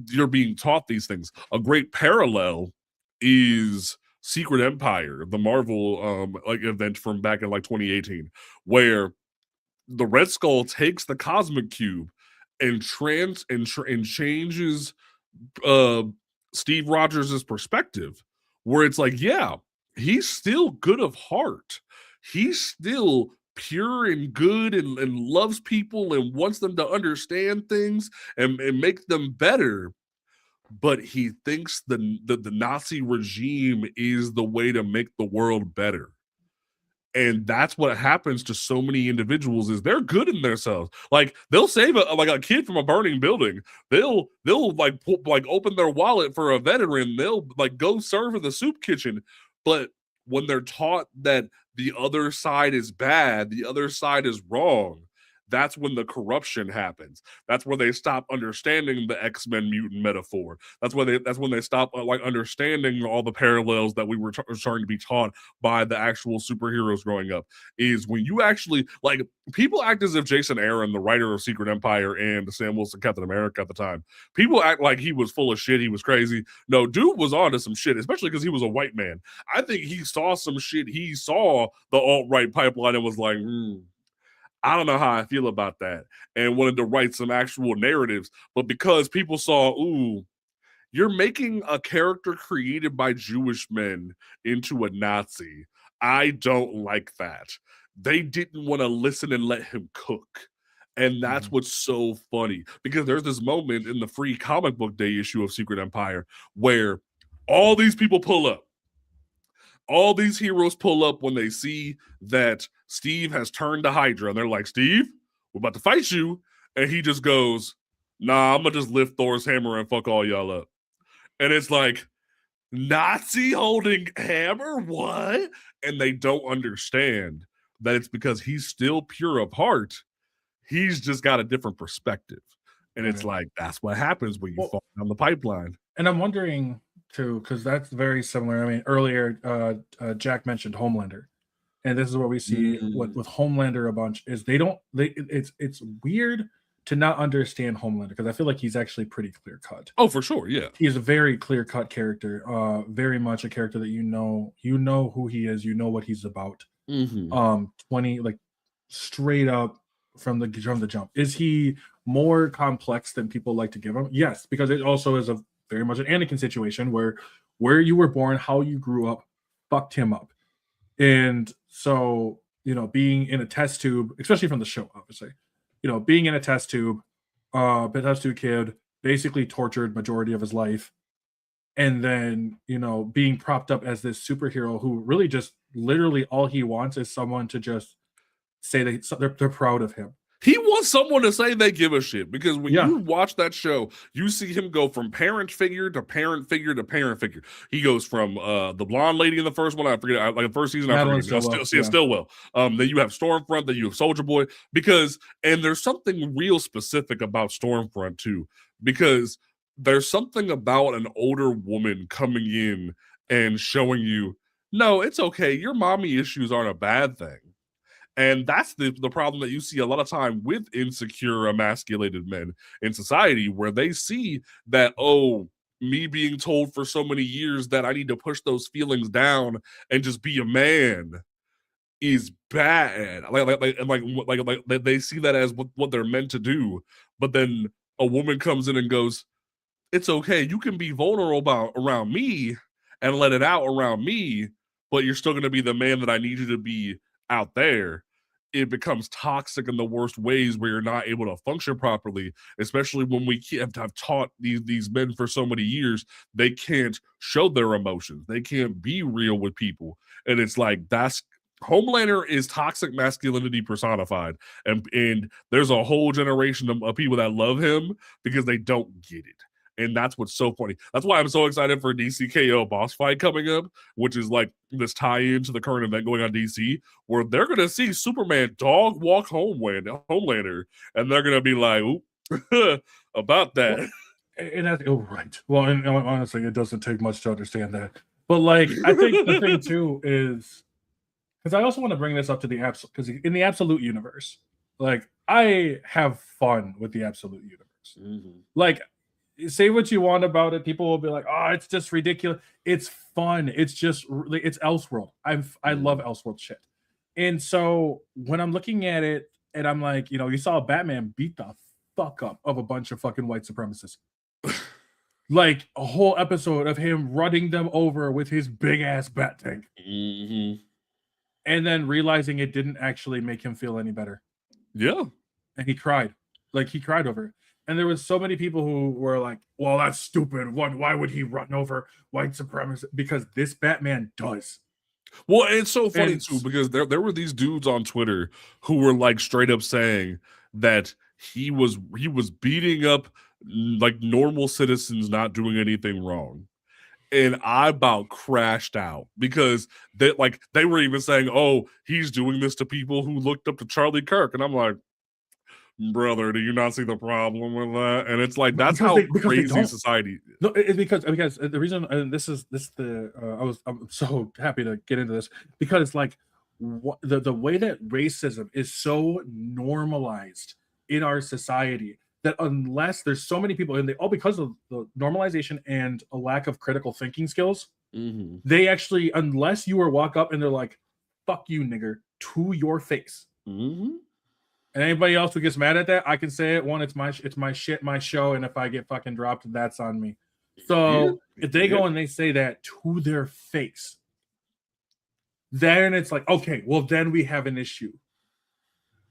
you're being taught these things. A great parallel is Secret Empire, the Marvel like event from back in like 2018, where the Red Skull takes the cosmic cube and changes Steve Rogers' perspective, where it's like, yeah, he's still good of heart. He's still pure and good and loves people and wants them to understand things and make them better. But he thinks the Nazi regime is the way to make the world better. And that's what happens to so many individuals is they're good in themselves. Like they'll save a kid from a burning building. They'll like open their wallet for a veteran. They'll like go serve in the soup kitchen. But when they're taught that the other side is bad, the other side is wrong, that's when the corruption happens. That's where they stop understanding the X-Men mutant metaphor. That's when they stop like understanding all the parallels that we were starting to be taught by the actual superheroes growing up. Is when you actually like people act as if Jason Aaron, the writer of Secret Empire and Sam Wilson Captain America at the time, people act like he was full of shit, he was crazy. No, dude was on to some shit, especially because he was a white man. I think he saw some shit. He saw the alt-right pipeline and was like, I don't know how I feel about that, and wanted to write some actual narratives. But because people saw, ooh, you're making a character created by Jewish men into a Nazi, I don't like that. They didn't want to listen and let him cook. And that's what's so funny, because there's this moment in the free comic book day issue of Secret Empire where all these people pull up. All these heroes pull up when they see that Steve has turned to Hydra, and they're like, Steve, we're about to fight you. And he just goes, nah, I'm gonna just lift Thor's hammer and fuck all y'all up. And it's like, Nazi holding hammer? What? And they don't understand that it's because he's still pure of heart. He's just got a different perspective. And it's like, that's what happens when you fall down the pipeline. And I'm wondering too, because that's very similar. I mean, earlier Jack mentioned Homelander, and this is what we see with Homelander a bunch is it's weird to not understand Homelander, because I feel like he's actually pretty clear cut. Oh, for sure, yeah. He's a very clear cut character, very much a character that you know who he is, you know what he's about. 20 like straight up from the jump. Is he more complex than people like to give him? Yes, because it also is a very much an Anakin situation where you were born, how you grew up, fucked him up. And so, being in a test tube, especially from the show, obviously, being in a test tube kid, basically tortured majority of his life. And then, being propped up as this superhero who really just literally all he wants is someone to just say that they're proud of him. He wants someone to say they give a shit, because when Yeah. you watch that show, you see him go from parent figure to parent figure to parent figure. He goes from the blonde lady in the first one, I forget, like the first season, Madeline I forget. Stillwell, yeah. Stillwell. Then you have Stormfront, then you have Soldier Boy, and there's something real specific about Stormfront too, because there's something about an older woman coming in and showing you, no, it's okay. Your mommy issues aren't a bad thing. And that's the problem that you see a lot of time with insecure, emasculated men in society, where they see that, oh, me being told for so many years that I need to push those feelings down and just be a man is bad. Like they see that as what they're meant to do. But then a woman comes in and goes, it's okay. You can be vulnerable around me and let it out around me, but you're still going to be the man that I need you to be out there. It becomes toxic in the worst ways, where you're not able to function properly, especially when we have taught these men for so many years they can't show their emotions. They can't be real with people. And it's like, that's Homelander is toxic masculinity personified. And there's a whole generation of people that love him because they don't get it. And that's what's so funny. That's why I'm so excited for DCKO boss fight coming up, which is like this tie-in to the current event going on DC, where they're going to see Superman dog walk Homelander, and they're going to be like, ooh, about that. Well, and that's, oh, right. Well, and honestly, it doesn't take much to understand that. But like, I think the thing too is, because I also want to bring this up to the absolute, because in the absolute universe, like, I have fun with the absolute universe. Mm-hmm. Like, say what you want about it, people will be like, oh, it's just ridiculous. It's fun. It's just, it's Elseworld. I love Elseworld shit. And so when I'm looking at it and I'm like, you saw Batman beat the fuck up of a bunch of fucking white supremacists. Like a whole episode of him running them over with his big ass bat tank. Mm-hmm. And then realizing it didn't actually make him feel any better. Yeah. And he cried. Like, he cried over it. And there was so many people who were like, well, that's stupid. Why would he run over white supremacists? Because this Batman does. Well, it's so funny too, because there were these dudes on Twitter who were like straight up saying that he was beating up like normal citizens not doing anything wrong. And I about crashed out, because they were even saying, oh, he's doing this to people who looked up to Charlie Kirk. And I'm like, brother, do you not see the problem with that? And it's like, that's how crazy society is. No, it's because the reason, and I'm so happy to get into this, because it's like the way that racism is so normalized in our society, that unless there's so many people, and they all, because of the normalization and a lack of critical thinking skills, mm-hmm. they actually, unless you walk up and they're like, fuck you, nigger, to your face. Mm-hmm. And anybody else who gets mad at that, I can say it. One, it's my shit, my show, and if I get fucking dropped, that's on me. So if they go and they say that to their face, then it's like, okay, well, then we have an issue.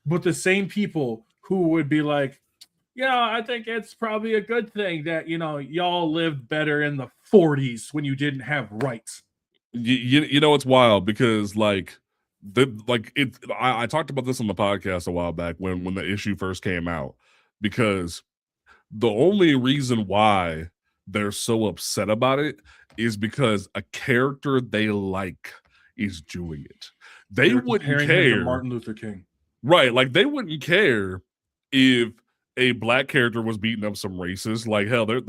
But the same people who would be like, I think it's probably a good thing that, y'all lived better in the 40s when you didn't have rights. You know, it's wild, because I talked about this on the podcast a while back when the issue first came out, because the only reason why they're so upset about it is because a character they like is doing it. They wouldn't care. Martin Luther King, right? Like, they wouldn't care if a black character was beating up some racists. Like, hell, there's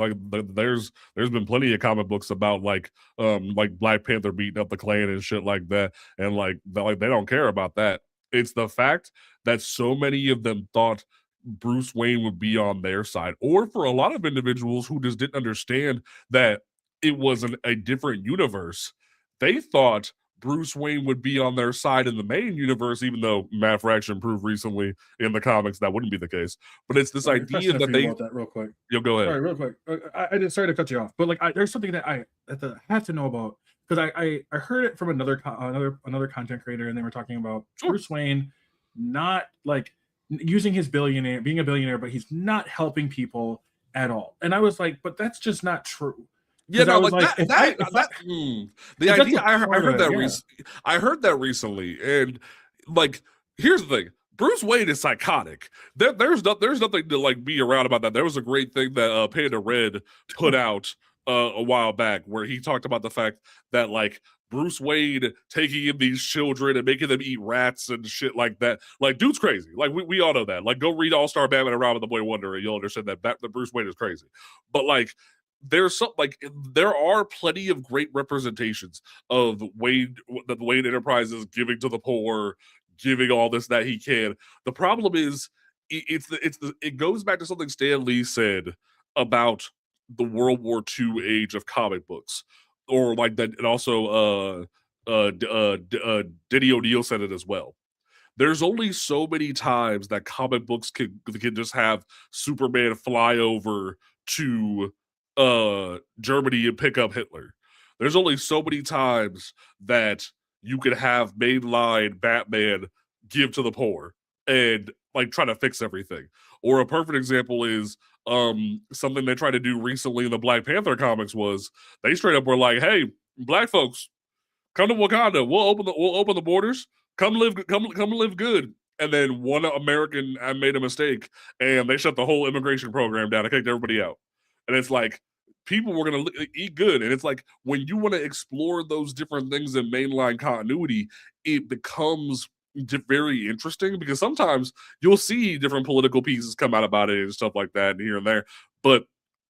been plenty of comic books about like Black Panther beating up the Klan and shit like that, and they don't care about that. It's the fact that so many of them thought Bruce Wayne would be on their side, or for a lot of individuals who just didn't understand that it was a different universe, they thought Bruce Wayne would be on their side in the main universe, even though Matt Fraction proved recently in the comics that wouldn't be the case. But it's this idea that they... about that real quick. You'll go ahead. Sorry, real quick. Sorry to cut you off, but like, there's something that I have to know about, because I heard it from another content creator, and they were talking about Bruce Wayne not like using his being a billionaire, but he's not helping people at all. And I was like, but that's just not true. Yeah, no, I heard that recently, and like, here's the thing: Bruce Wayne is psychotic. There's nothing to like be around about that. There was a great thing that Panda Red put out a while back where he talked about the fact that like Bruce Wayne taking in these children and making them eat rats and shit like that. Like, dude's crazy. Like, we all know that. Like, go read All-Star Batman and Robin the Boy Wonder and you'll understand that Bruce Wayne is crazy. But like, there's some like there are plenty of great representations of Wayne that the Wayne Enterprises giving to the poor, giving all this that he can. The problem is it goes back to something Stan Lee said about the World War II age of comic books, or like that, and also Denny O'Neil said it as well. There's only so many times that comic books can just have Superman fly over to Germany and pick up Hitler. There's only so many times that you could have mainline Batman give to the poor and like try to fix everything. Or a perfect example is something they tried to do recently in the Black Panther comics was they straight up were like, hey, black folks, come to Wakanda. We'll open the borders. Come live good. And then one American made a mistake and they shut the whole immigration program down and kicked everybody out. And it's like, people were going to eat good. And it's like, when you want to explore those different things in mainline continuity, it becomes very interesting because sometimes you'll see different political pieces come out about it and stuff like that and here and there. But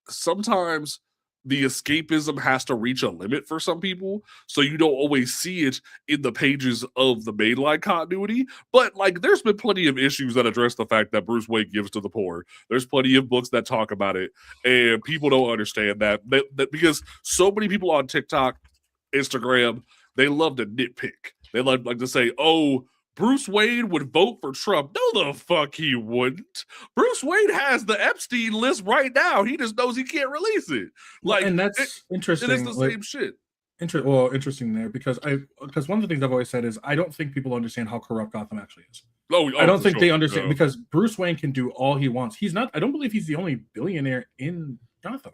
sometimes the escapism has to reach a limit for some people, so you don't always see it in the pages of the mainline continuity. But like, there's been plenty of issues that address the fact that Bruce Wayne gives to the poor. There's plenty of books that talk about it, and people don't understand that because so many people on TikTok, Instagram, they love to nitpick. They like to say, "Oh, Bruce Wayne would vote for Trump." No, the fuck he wouldn't. Bruce Wayne has the Epstein list right now. He just knows he can't release it. Like, and that's interesting. It's the same shit. Interesting there because one of the things I've always said is I don't think people understand how corrupt Gotham actually is. I don't think they understand because Bruce Wayne can do all he wants. He's not. I don't believe he's the only billionaire in Gotham.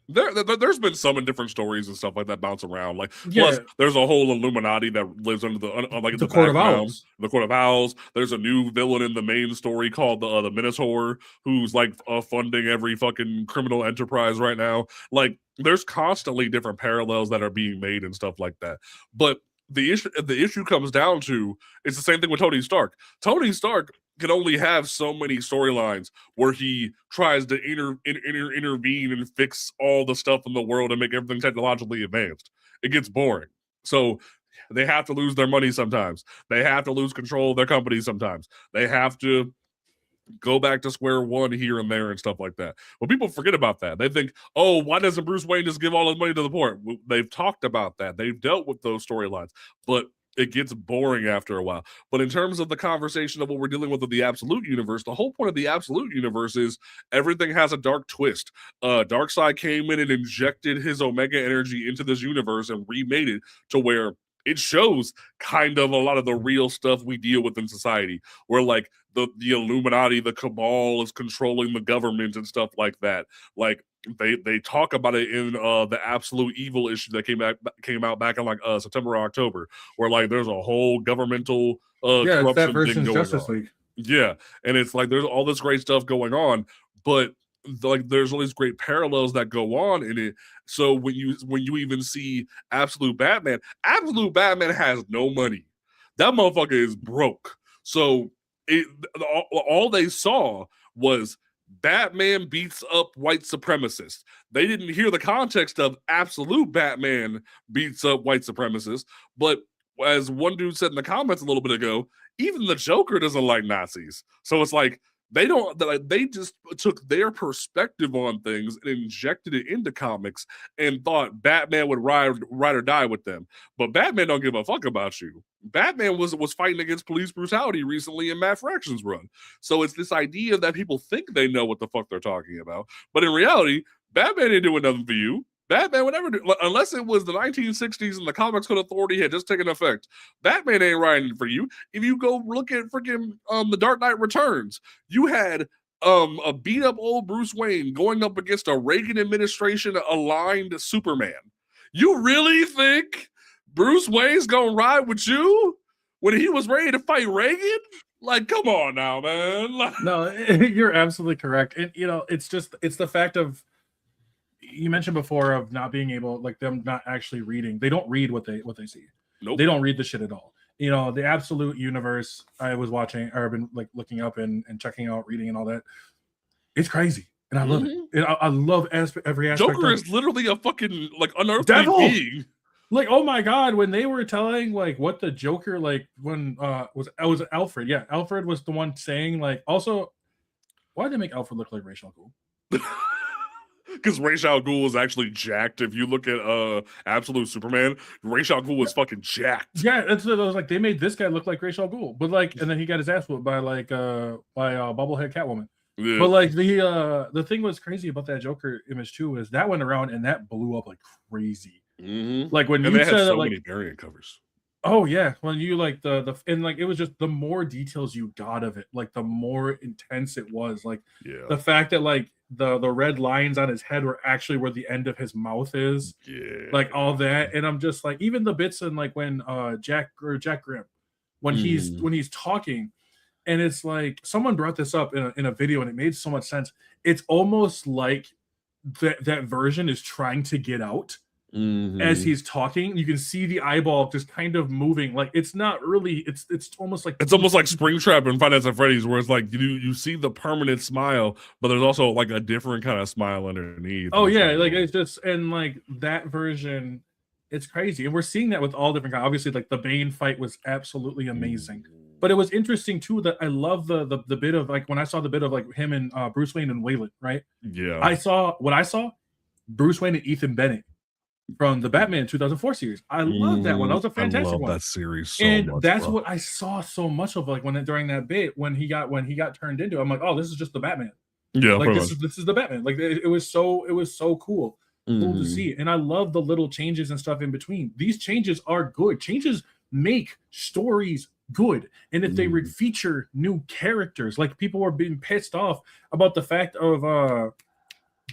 There's been some in different stories and stuff like that bounce around. Like, plus there's a whole Illuminati that lives under the Court of Owls. The Court of Owls. There's a new villain in the main story called the Minotaur, who's like funding every fucking criminal enterprise right now. Like, there's constantly different parallels that are being made and stuff like that. But the issue comes down to, it's the same thing with Tony Stark. Tony Stark can only have so many storylines where he tries to intervene and fix all the stuff in the world and make everything technologically advanced. It gets boring. So they have to lose their money sometimes. They have to lose control of their company sometimes. They have to go back to square one here and there and stuff like that. Well, people forget about that. They think, oh, why doesn't Bruce Wayne just give all his money to the poor? They've talked about that. They've dealt with those storylines. But it gets boring after a while. But in terms of the conversation of what we're dealing with the Absolute Universe, the whole point of the Absolute Universe is everything has a dark twist. Darkseid came in and injected his Omega energy into this universe and remade it to where it shows kind of a lot of the real stuff we deal with in society, where like the Illuminati, the cabal is controlling the government and stuff like that. Like, they talk about it in the Absolute Evil issue that came out back in like September or October, where like there's a whole governmental corruption that versus Justice League. Yeah, and it's like there's all this great stuff going on, but like there's all these great parallels that go on in it. So when you even see Absolute Batman has no money. That motherfucker is broke. So all they saw was Batman beats up white supremacists. They didn't hear the context of Absolute Batman beats up white supremacists. But as one dude said in the comments a little bit ago, even the Joker doesn't like Nazis. So it's like they just took their perspective on things and injected it into comics and thought Batman would ride or die with them. But Batman don't give a fuck about you. Batman was fighting against police brutality recently in Matt Fraction's run. So it's this idea that people think they know what the fuck they're talking about. But in reality, Batman ain't doing nothing for you. Batman would never do, unless it was the 1960s and the Comics Code Authority had just taken effect. Batman ain't writing for you. If you go look at freaking The Dark Knight Returns, you had a beat up old Bruce Wayne going up against a Reagan administration aligned Superman. You really think Bruce Wayne's gonna ride with you when he was ready to fight Reagan? Like, come on now, man. Like, No, you're absolutely correct. And it's the fact of, you mentioned before, of not being able, like, them not actually reading. They don't read what they see. nope. They don't read the shit at all. The absolute universe I was watching, or I've been like looking up and checking out, reading and all that. It's crazy. And I love it. And I love every aspect. Joker is literally a fucking like unearthly devil being. Like, oh my god, when they were telling like what the Joker, like, when was Alfred. Yeah, Alfred was the one saying, like, also, why did they make Alfred look like Ra's al Ghul? Because Ra's al Ghul is actually jacked. If you look at Absolute Superman, Ra's al Ghul is fucking jacked. Yeah, that's what I was like. They made this guy look like Ra's al Ghul, but like, and then he got his ass whooped by bobblehead Catwoman. Yeah. But like the thing was crazy about that Joker image too is that went around and that blew up like crazy. Like when and you they said had so like, many variant covers. oh yeah, when you like the and like, it was just the more details you got of it, like the more intense it was. Like, the fact that like the red lines on his head were actually where the end of his mouth is. Yeah. Like all that. And I'm just like, even the bits in like when Jack Grimm, when he's talking, and it's like, someone brought this up in a video and it made so much sense. It's almost like that version is trying to get out. As he's talking, you can see the eyeball just kind of moving. Like, it's not really, it's almost like Springtrap and Finance at Freddy's, where it's like you see the permanent smile, but there's also like a different kind of smile underneath. Oh yeah, like it's just, and like that version, it's crazy. And we're seeing that with all different kinds. Obviously, like the Bane fight was absolutely amazing. But it was interesting too that I love the bit of like, when I saw the bit of like him and Bruce Wayne and Wayland, right? Yeah. I saw Bruce Wayne and Ethan Bennett from the Batman 2004 series. I love that one. That was a fantastic one. That series so and much, that's bro. what I saw so much of, like during that bit when he got turned into. I'm like, oh, this is just the Batman. Yeah, like this is the Batman. Like it was so cool to see. And I love the little changes and stuff in between. These changes are good. Changes make stories good. And if they feature new characters, like people were being pissed off about the fact of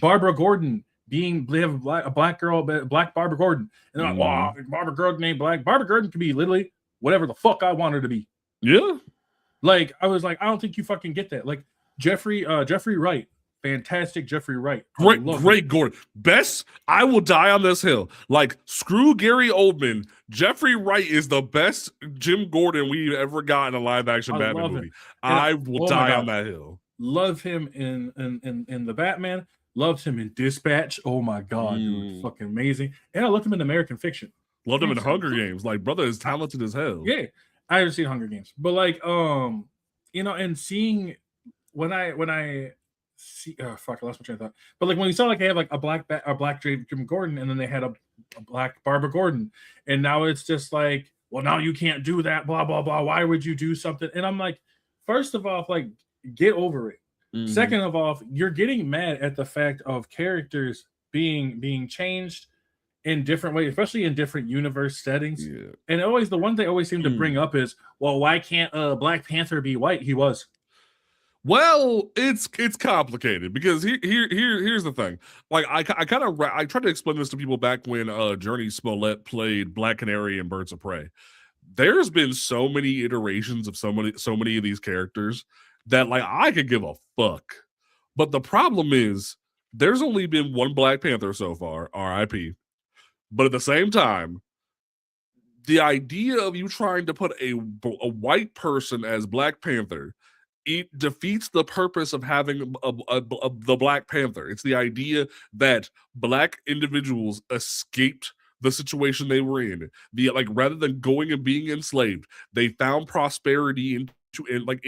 Barbara Gordon they have a black girl, Black Barbara Gordon, and they're like, wow, Barbara Gordon ain't black. Barbara Gordon can be literally whatever the fuck I want her to be. Yeah. Like, I was like, I don't think you fucking get that. Like, Jeffrey Wright, fantastic Jeffrey Wright. Great Gordon. Best, I will die on this hill. Like, screw Gary Oldman. Jeffrey Wright is the best Jim Gordon we've ever got in a live action Batman movie. I will die on that hill. Love him in the Batman. Loved him in Dispatch. Oh my god, dude, fucking amazing. And I loved him in American Fiction. Loved him in Hunger Games. Like, brother is talented as hell. Yeah, I haven't seen Hunger Games, but like, and seeing when I see, fuck, I lost my train of thought. But like when you saw like they have like a black Jim Gordon, and then they had a black Barbara Gordon, and now it's just like, well, now you can't do that. Blah blah blah. Why would you do something? And I'm like, first of all, like, get over it. Second of all, you're getting mad at the fact of characters being changed in different ways, especially in different universe settings. Yeah. And always the one they always seem to bring up is, well, why can't Black Panther be white? He was. Well, it's complicated because here's the thing. Like, I tried to explain this to people back when Journey Smollett played Black Canary in Birds of Prey. There's been so many iterations of so many of these characters that, like, I could give a fuck. But the problem is there's only been one Black Panther so far, RIP. But at the same time, the idea of you trying to put a white person as Black Panther, it defeats the purpose of having the Black Panther. It's the idea that Black individuals escaped the situation they were in. Rather than going and being enslaved, they found prosperity in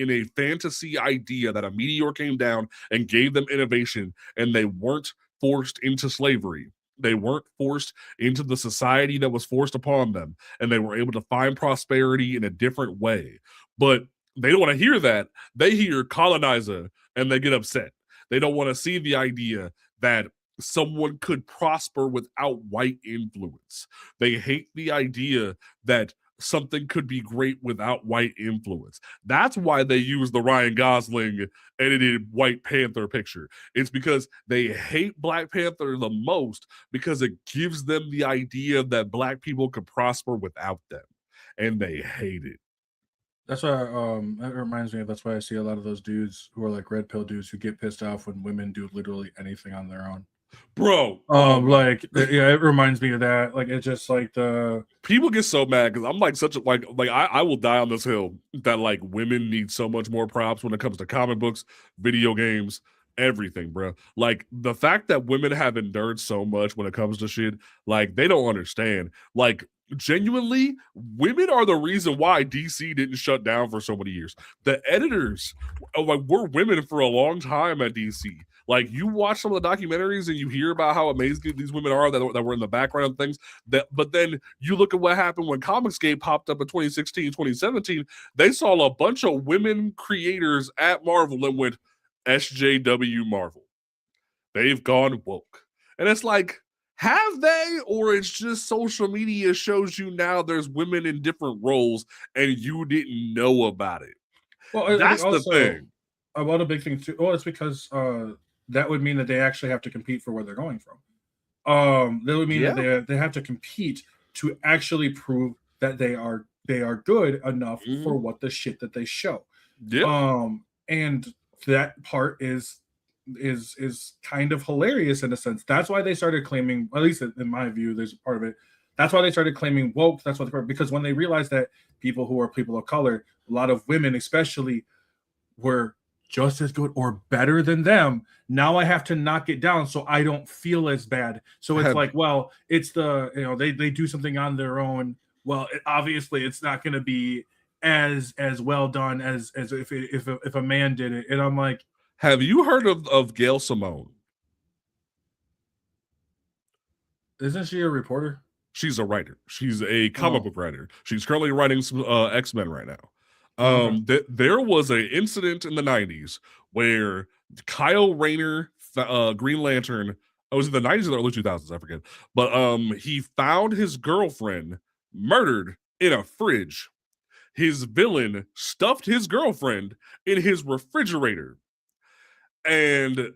a fantasy idea that a meteor came down and gave them innovation, and they weren't forced into slavery. They weren't forced into the society that was forced upon them, and they were able to find prosperity in a different way. But they don't want to hear that. They hear colonizer and they get upset. They don't want to see the idea that someone could prosper without white influence. They hate the idea that something could be great without white influence. That's why they use the Ryan Gosling edited White Panther picture. It's because they hate Black Panther the most because it gives them the idea that Black people could prosper without them. And they hate it. That's why that reminds me of that's why I see a lot of those dudes who are like red pill dudes who get pissed off when women do literally anything on their own. Bro. Like yeah, it reminds me of that. Like it's just like the People get so mad because I'm like such a like I will die on this hill that like women need so much more props when it comes to comic books, video games, everything, bro. Like the fact that women have endured so much when it comes to shit, like they don't understand. Like genuinely, women are the reason why DC didn't shut down for so many years. The editors, like, were women for a long time at DC. Like you watch some of the documentaries and you hear about how amazing these women are that were in the background of things. But then you look at what happened when Comicsgate popped up in 2016, 2017. They saw a bunch of women creators at Marvel and went, SJW Marvel. They've gone woke. And it's like, have they? Or it's just social media shows you now there's women in different roles and you didn't know about it. well, I think That's the also thing. about a big thing too. Well, it's because that would mean that they actually have to compete for where they're going from. That would mean that they have to compete to actually prove that they are good enough for what the shit that they show. Yeah. And that part is kind of hilarious in a sense. That's why they started claiming, at least in my view, there's a part of it. That's why they started claiming woke. That's what because when they realized that people who are people of color, a lot of women especially, were just as good or better than them. Now I have to knock it down so I don't feel as bad. So it's like, well, it's the they do something on their own. Well, obviously it's not going to be as well done as if a man did it. And I'm like, have you heard of Gail Simone? Isn't she a reporter? She's a writer. She's a comic book writer. She's currently writing some X-Men right now. There was an incident in the 90s where Kyle Rayner, Green Lantern, it was in the 90s or the early 2000s, I forget. But he found his girlfriend murdered in a fridge. His villain stuffed his girlfriend in his refrigerator. And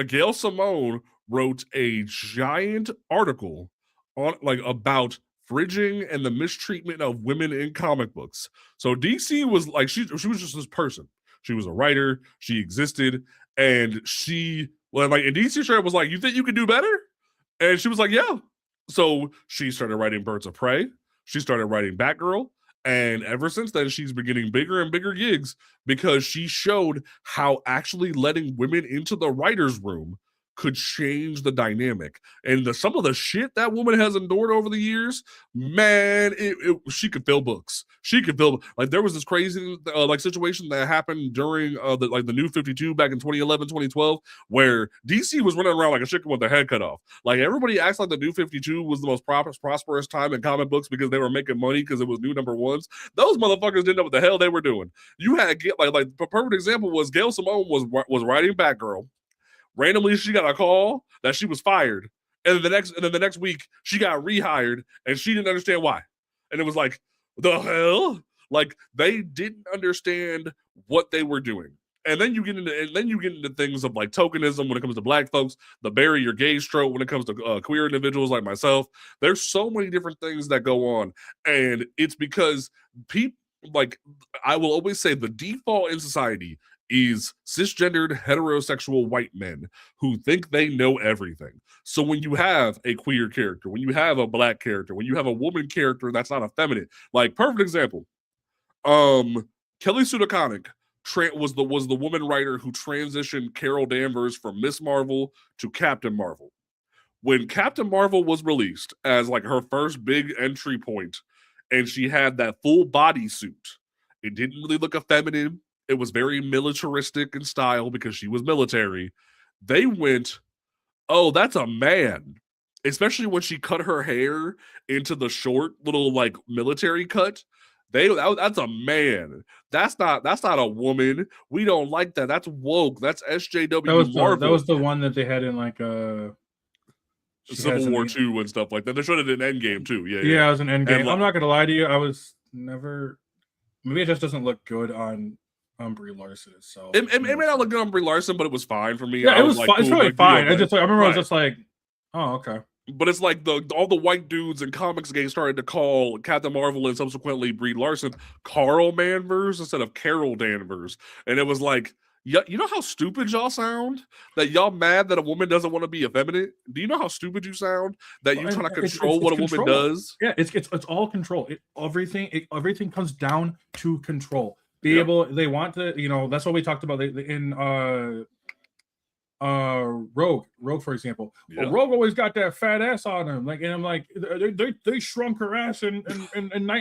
Gail Simone wrote a giant article on like about fridging and the mistreatment of women in comic books. So DC was like she was just this person. She was a writer. She existed, and she and DC straight was like, "You think you can do better?" And she was like, "Yeah." So she started writing Birds of Prey. She started writing Batgirl. And ever since then, she's been getting bigger and bigger gigs because she showed how actually letting women into the writer's room could change the dynamic. And some of the shit that woman has endured over the years, man, she could fill books. She could fill, like, there was this crazy situation that happened during the New 52 back in 2011, 2012, where DC was running around like a chicken with their head cut off. Like, everybody acts like the New 52 was the most prosperous time in comic books because they were making money because it was new number ones. Those motherfuckers didn't know what the hell they were doing. You had, like the perfect example was Gail Simone was writing Batgirl. Randomly, she got a call that she was fired, and then the next week she got rehired, and she didn't understand why. And it was like, the hell? Like, they didn't understand what they were doing. And then you get into things of like tokenism when it comes to black folks, the bury your gays trope when it comes to queer individuals like myself. There's so many different things that go on, and it's because people, like, I will always say the default in society is cisgendered heterosexual white men who think they know everything. So when you have a queer character, when you have a black character, when you have a woman character that's not effeminate, like, perfect example, Kelly Sue DeConnick was the woman writer who transitioned Carol Danvers from Miss Marvel to Captain Marvel. When Captain Marvel was released as like her first big entry point, and she had that full body suit, it didn't really look effeminate. It was very militaristic in style because she was military. They went, oh, that's a man. Especially when she cut her hair into the short little like military cut. That's a man. That's not a woman. We don't like that. That's woke. That's SJW Marvel. That was the one that they had in like Civil War 2 and stuff like that. They showed it in Endgame too. Yeah, it was an Endgame. I'm not gonna lie to you. I was never. Maybe it just doesn't look good on Brie Larson itself. It may not look good on Brie Larson, but it was fine for me. Yeah, it was fine. It's really fine. I remember I was just like, oh, okay. But it's like all the white dudes in comics games started to call Captain Marvel and subsequently Brie Larson Carl Danvers instead of Carol Danvers, and it was like, yeah, you know how stupid y'all sound? That y'all mad that a woman doesn't want to be effeminate? Do you know how stupid you sound? That you trying to control what a woman does? Yeah, it's all control. Everything comes down to control. They want to, that's what we talked about in Rogue, for example. Yeah. Well, Rogue always got that fat ass on him, and I'm like, they shrunk her ass in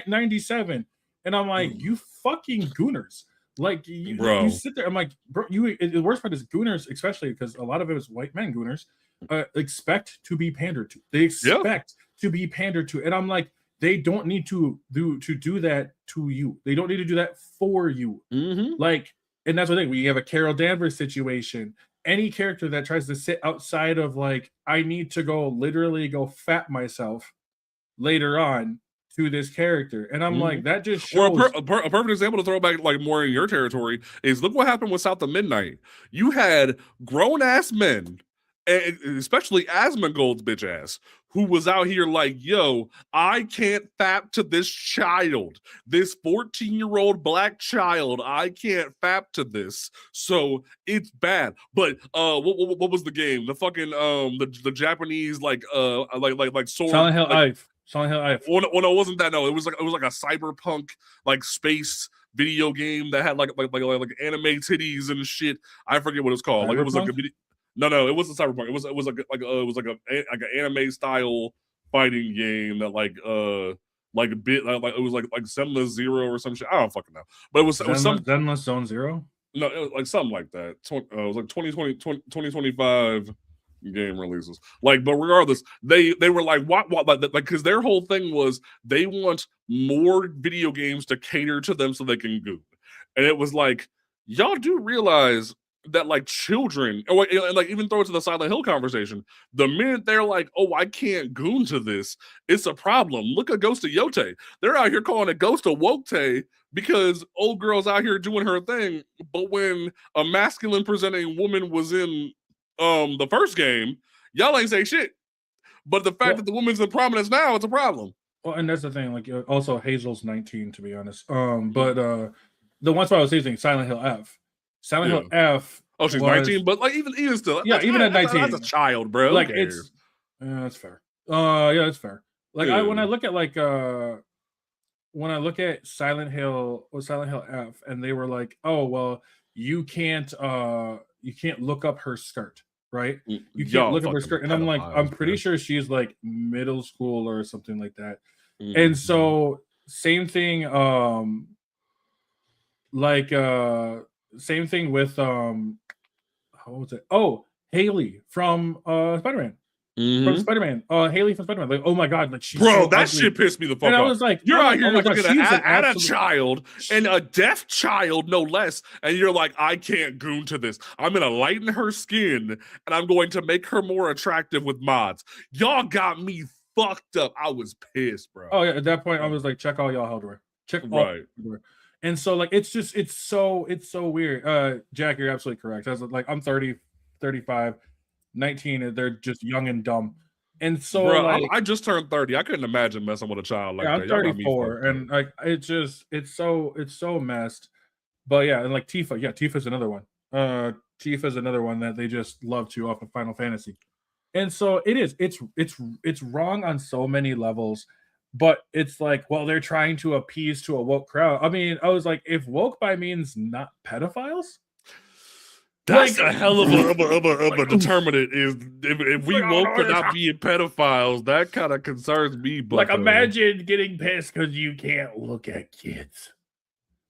97, and I'm like, you fucking gooners. Like you sit there. I'm like, bro, the worst part is gooners, especially because a lot of it is white men gooners, expect to be pandered to. They expect to be pandered to, and I'm like, they don't need to do that to you. They don't need to do that for you. Like, and that's the thing. We have a Carol Danvers situation. Any character that tries to sit outside of like, I need to literally go fat myself later on to this character, and I'm like, that just shows. Or a perfect example to throw back like more in your territory is look what happened with South of Midnight. You had grown ass men, and especially Asmongold's bitch ass, who was out here like, yo, I can't fap to this child, this 14-year-old black child. I can't fap to this, so it's bad. But what was the game? The fucking the Japanese like sword Silent Hill Ive. Silent Hill Ive. Well, no, it wasn't that. No, it was like a cyberpunk like space video game that had like anime titties and shit. I forget what it's called. Cyberpunk? Like it was like a video. No, it wasn't cyberpunk. It was like an anime style fighting game that like it was like Zenless Zero or some shit. I don't fucking know. But it was some Zenless Zone Zero. No, it was like something like that. It was like 2025 game releases. Like, but regardless, they were like, what like because their whole thing was they want more video games to cater to them so they can goon. And it was like, y'all do realize that like children, and like even throw it to the Silent Hill conversation, the minute they're like, oh, I can't goon to this, it's a problem. Look at Ghost of Yote. They're out here calling it Ghost of Woke because old girl's out here doing her thing. But when a masculine presenting woman was in the first game, y'all ain't say shit. But the fact that the woman's in prominence now, it's a problem. Well, and that's the thing. Like, also Hazel's 19, to be honest. But the one spot I was using Silent Hill F. Silent Hill F. Oh, she's 19, but like even still, even at 19, that's a child, bro. Like it's that's fair. That's fair. Like when I look at Silent Hill or Silent Hill F, and they were like, oh well, you can't look up her skirt, right? You can't look up her skirt, and I'm like, I'm pretty sure she's like middle school or something like that. And so same thing, same thing with how was it? Oh, Haley from Spider-Man. From Spider-Man. Haley from Spider-Man. Like, oh my god, like she's bro, so that ugly. shit pissed me the fuck off. And I was like, you're out here looking at a child and a deaf child, no less, and you're like, I can't goon to this. I'm gonna lighten her skin and I'm going to make her more attractive with mods. Y'all got me fucked up. I was pissed, bro. Oh yeah, at that point I was like, check all y'all hardware. Check all hardware. And so like it's so weird. Jack, you're absolutely correct. I was like, I'm 30, 35, 19, they're just young and dumb. And so bro, like, I just turned 30. I couldn't imagine messing with a child like that. I'm 34, and like it's so messed. But yeah, and like Tifa, Tifa's another one. Tifa's another one that they just love to off of Final Fantasy. And so it's wrong on so many levels. But it's like, well, they're trying to appease to a woke crowd. I mean, I was like, if woke by means not pedophiles, that's like, a hell of a determinant. Is if we woke for not being pedophiles, that kind of concerns me. But like, imagine getting pissed because you can't look at kids.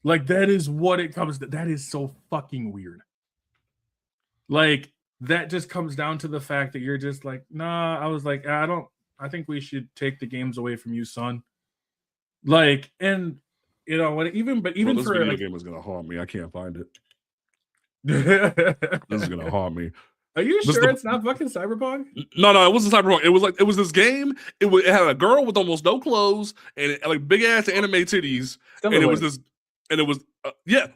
Like, that is what it comes to. That is so fucking weird. Like, that just comes down to the fact that you're just like, nah. I was like, I think we should take the games away from you, son. Like, and you know what? Even this for video like, game is gonna haunt me. I can't find it. This is gonna haunt me. Are you sure it's not fucking Cyberpunk? No, it wasn't Cyberpunk. It was this game. It had a girl with almost no clothes and like big ass anime titties, and it was this, and it was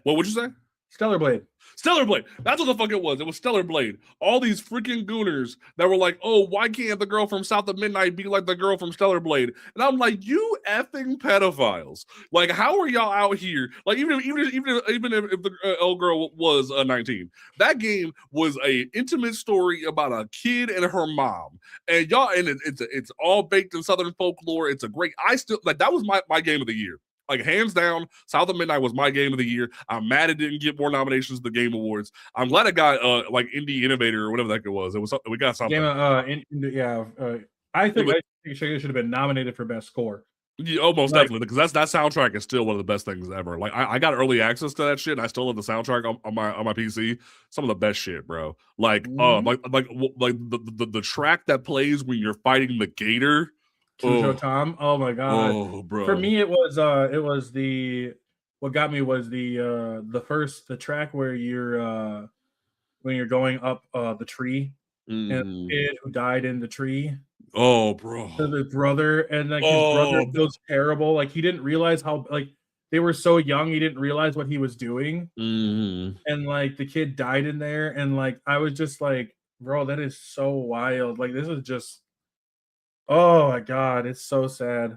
What would you say? Stellar Blade. Stellar Blade. That's what the fuck it was. It was Stellar Blade. All these freaking gooners that were like, oh, why can't the girl from South of Midnight be like the girl from Stellar Blade? And I'm like, you effing pedophiles. Like, how are y'all out here? Like, even if the old girl was 19, that game was a intimate story about a kid and her mom. And y'all, and it's all baked in Southern folklore. It's a great, I still, like, that was my game of the year. Like, hands down, South of Midnight was my game of the year. I'm mad it didn't get more nominations at the Game Awards. I'm glad it got like Indie Innovator or whatever that it was. We got something. I think it should have been nominated for best score. Yeah, almost definitely, because that soundtrack is still one of the best things ever. Like, I got early access to that shit, and I still have the soundtrack on my PC. Some of the best shit, bro. Like, like the track that plays when you're fighting the gator. Tom. Oh my god. Oh, bro. For me, what got me was the track where you're when you're going up the tree, and the kid who died in the tree. Oh, bro. The brother, and like his brother feels terrible. Like, he didn't realize how, like, they were so young, he didn't realize what he was doing. And like the kid died in there, and like I was just like, bro, that is so wild. Like, this is just, oh my god, it's so sad.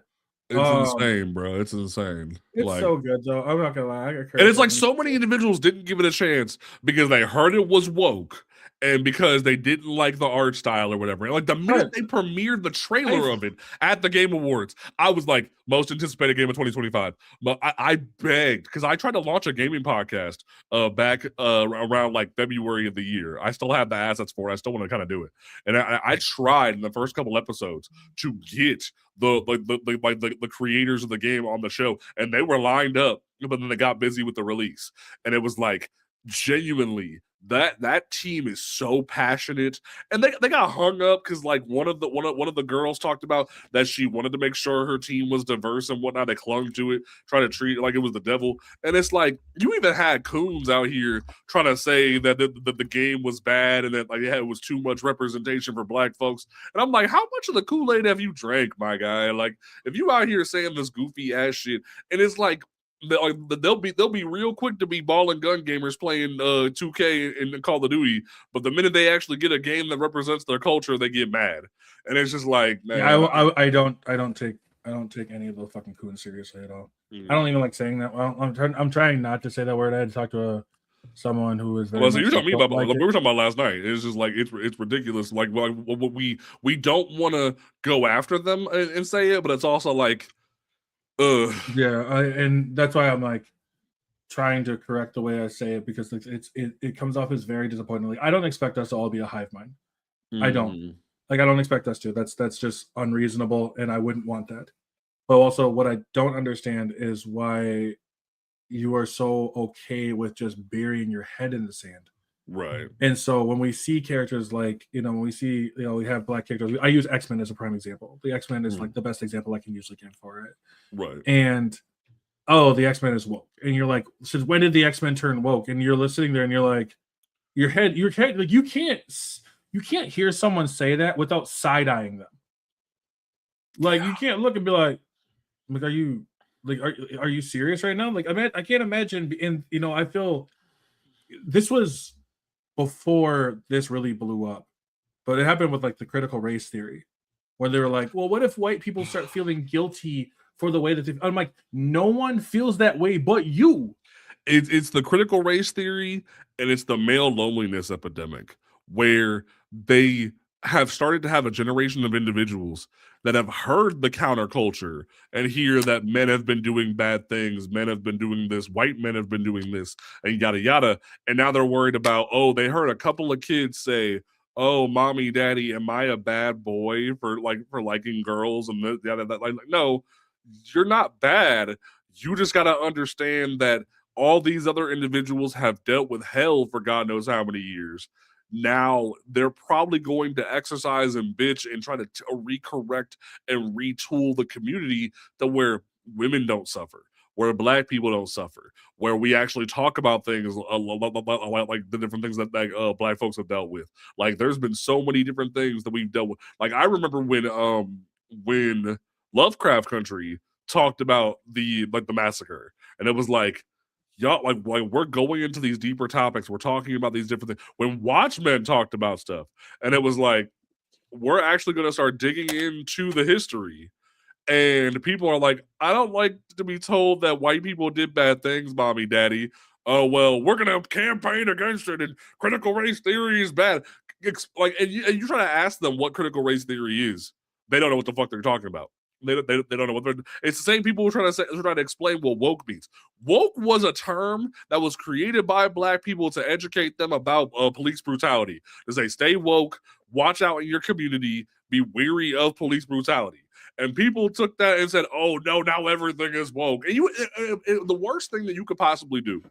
It's insane, bro. It's insane. It's like, so good, though. I'm not gonna lie. And it's like so many individuals didn't give it a chance because they heard it was woke and because they didn't like the art style or whatever. Like, the minute they premiered the trailer of it at the Game Awards, I was like, most anticipated game of 2025. But I begged, because I tried to launch a gaming podcast back around like February of the year. I still have the assets for it. I still want to kind of do it. And I tried in the first couple episodes to get the creators of the game on the show, and they were lined up, but then they got busy with the release. And it was like, genuinely, that team is so passionate, and they got hung up because like one of the girls talked about that she wanted to make sure her team was diverse and whatnot. They clung to it, trying to treat it like it was the devil. And it's like, you even had coons out here trying to say that the game was bad and that like it was too much representation for black folks. And I'm like, how much of the Kool-Aid have you drank, my guy? Like, if you out here saying this goofy ass shit, and it's like, they'll be real quick to be ball and gun gamers playing 2K and Call of Duty, but the minute they actually get a game that represents their culture, they get mad. And it's just like, man, I don't take any of the fucking coons seriously at all. I don't even like saying that. Well, I'm trying not to say that word. I had to talk to someone who is very. Well, so you're talking about like, we were talking about last night. It's just like it's ridiculous. Like, we don't want to go after them and say it, but it's also like. And that's why I'm like trying to correct the way I say it, because it comes off as very disappointingly. I don't expect us to all be a hive mind. I don't expect us to. That's just unreasonable, and I wouldn't want that. But also, what I don't understand is why you are so okay with just burying your head in the sand. Right. And so when we see characters like, when we see, we have black characters, I use X-Men as a prime example. The X-Men is like the best example I can usually give for it. Right. And, the X-Men is woke. And you're like, since when did the X-Men turn woke? And you're listening there and you're like, your head, like, you can't hear someone say that without side-eyeing them. Like, you can't look and be like, are you serious right now? Like, I can't imagine. I feel this was before this really blew up, but it happened with like the critical race theory, where they were like, well, what if white people start feeling guilty for the way that I'm like, no one feels that way but you. It's the critical race theory, and it's the male loneliness epidemic, where they have started to have a generation of individuals that have heard the counterculture and hear that men have been doing bad things, men have been doing this, white men have been doing this, and yada yada. And now they're worried about, they heard a couple of kids say, oh, mommy, daddy, am I a bad boy for liking girls and that? Like, no, you're not bad. You just got to understand that all these other individuals have dealt with hell for God knows how many years. Now they're probably going to exercise and bitch and try to recorrect and retool the community to where women don't suffer, where black people don't suffer, where we actually talk about things like the different things that black folks have dealt with. Like, there's been so many different things that we've dealt with. Like, I remember when Lovecraft Country talked about the massacre, and it was like, y'all like we're going into these deeper topics. We're talking about these different things. When Watchmen talked about stuff, and it was like, we're actually going to start digging into the history. And people are like, I don't like to be told that white people did bad things, mommy, daddy. Oh, well, we're going to campaign against it, and critical race theory is bad. Like, and you try to ask them what critical race theory is. They don't know what the fuck they're talking about. They don't know what they're. It's the same people who try to explain what woke means. Woke was a term that was created by black people to educate them about police brutality. To say, stay woke, watch out in your community, be wary of police brutality. And people took that and said, "Oh no, now everything is woke." And the worst thing that you could possibly do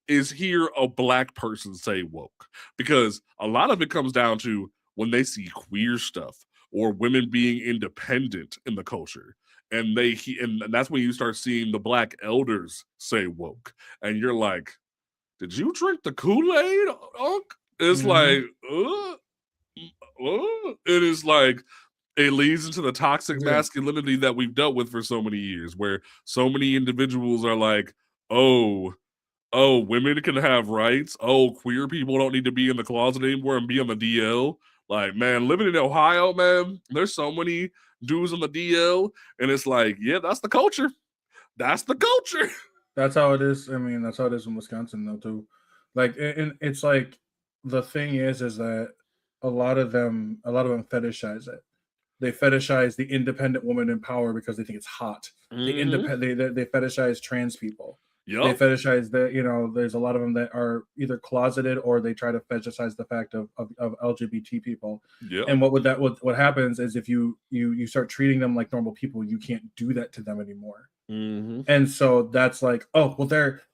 is hear a black person say woke, because a lot of it comes down to when they see queer stuff or women being independent in the culture, and and that's when you start seeing the black elders say woke, and you're like, "Did you drink the Kool-Aid, Unc?" It's like, it is like. It leads into the toxic masculinity that we've dealt with for so many years, where so many individuals are like, oh, women can have rights. Oh, queer people don't need to be in the closet anymore and be on the DL. Like, man, living in Ohio, man, there's so many dudes on the DL, and it's like, yeah, that's the culture. That's the culture. That's how it is. I mean, that's how it is in Wisconsin, though, too. Like, and it's like the thing is that a lot of them fetishize it. They fetishize the independent woman in power because they think it's hot. Mm-hmm. They fetishize trans people. Yep. They fetishize that, you know, there's a lot of them that are either closeted or they try to fetishize the fact of LGBT people. Yep. And what happens is if you start treating them like normal people, you can't do that to them anymore. Mm-hmm. And so that's like, oh, well,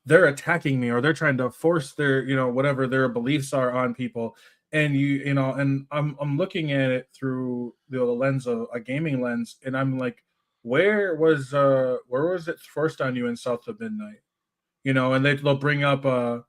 they're attacking me, or they're trying to force their, you know, whatever their beliefs are on people. And you know, and I'm looking at it through the lens of a gaming lens, and I'm like, where was it forced on you in South of Midnight? You know, and they'll bring up characters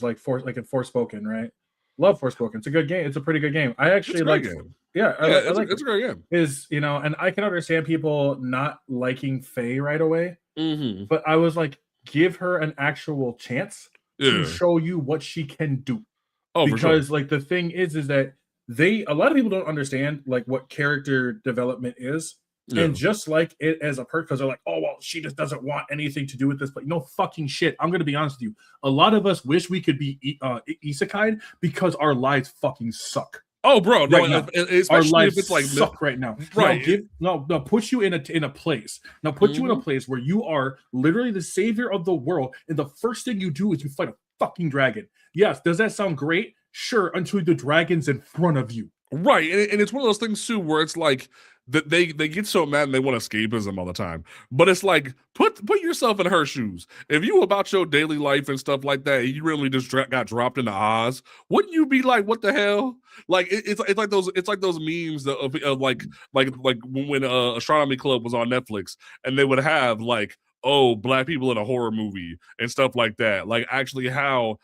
like in Forspoken, right? Love Forspoken. It's a good game. It's a pretty good game. I actually like. Yeah, I like it's a great game. Is, you know, and I can understand people not liking Faye right away, but I was like, give her an actual chance to show you what she can do. Oh, because for sure. like the thing is that a lot of people don't understand like what character development is. Yeah. And just like it as a person, because they're like, oh, well, she just doesn't want anything to do with this. But no fucking shit. I'm going to be honest with you. A lot of us wish we could be isekai because our lives fucking suck. Oh, bro, no, right now. Especially our lives if it's like suck right now. Right. Now put you in a place. Now put you in a place where you are literally the savior of the world, and the first thing you do is you fight a fucking dragon. Yes, does that sound great? Sure, until the dragon's in front of you. Right, and it's one of those things too where it's like that they get so mad and they want escapism all the time. But it's like put yourself in her shoes. If you about your daily life and stuff like that, and you really just got dropped into Oz, wouldn't you be like, what the hell? Like it's like those memes of like when Astronomy Club was on Netflix, and they would have like, oh, black people in a horror movie and stuff like that. Like actually how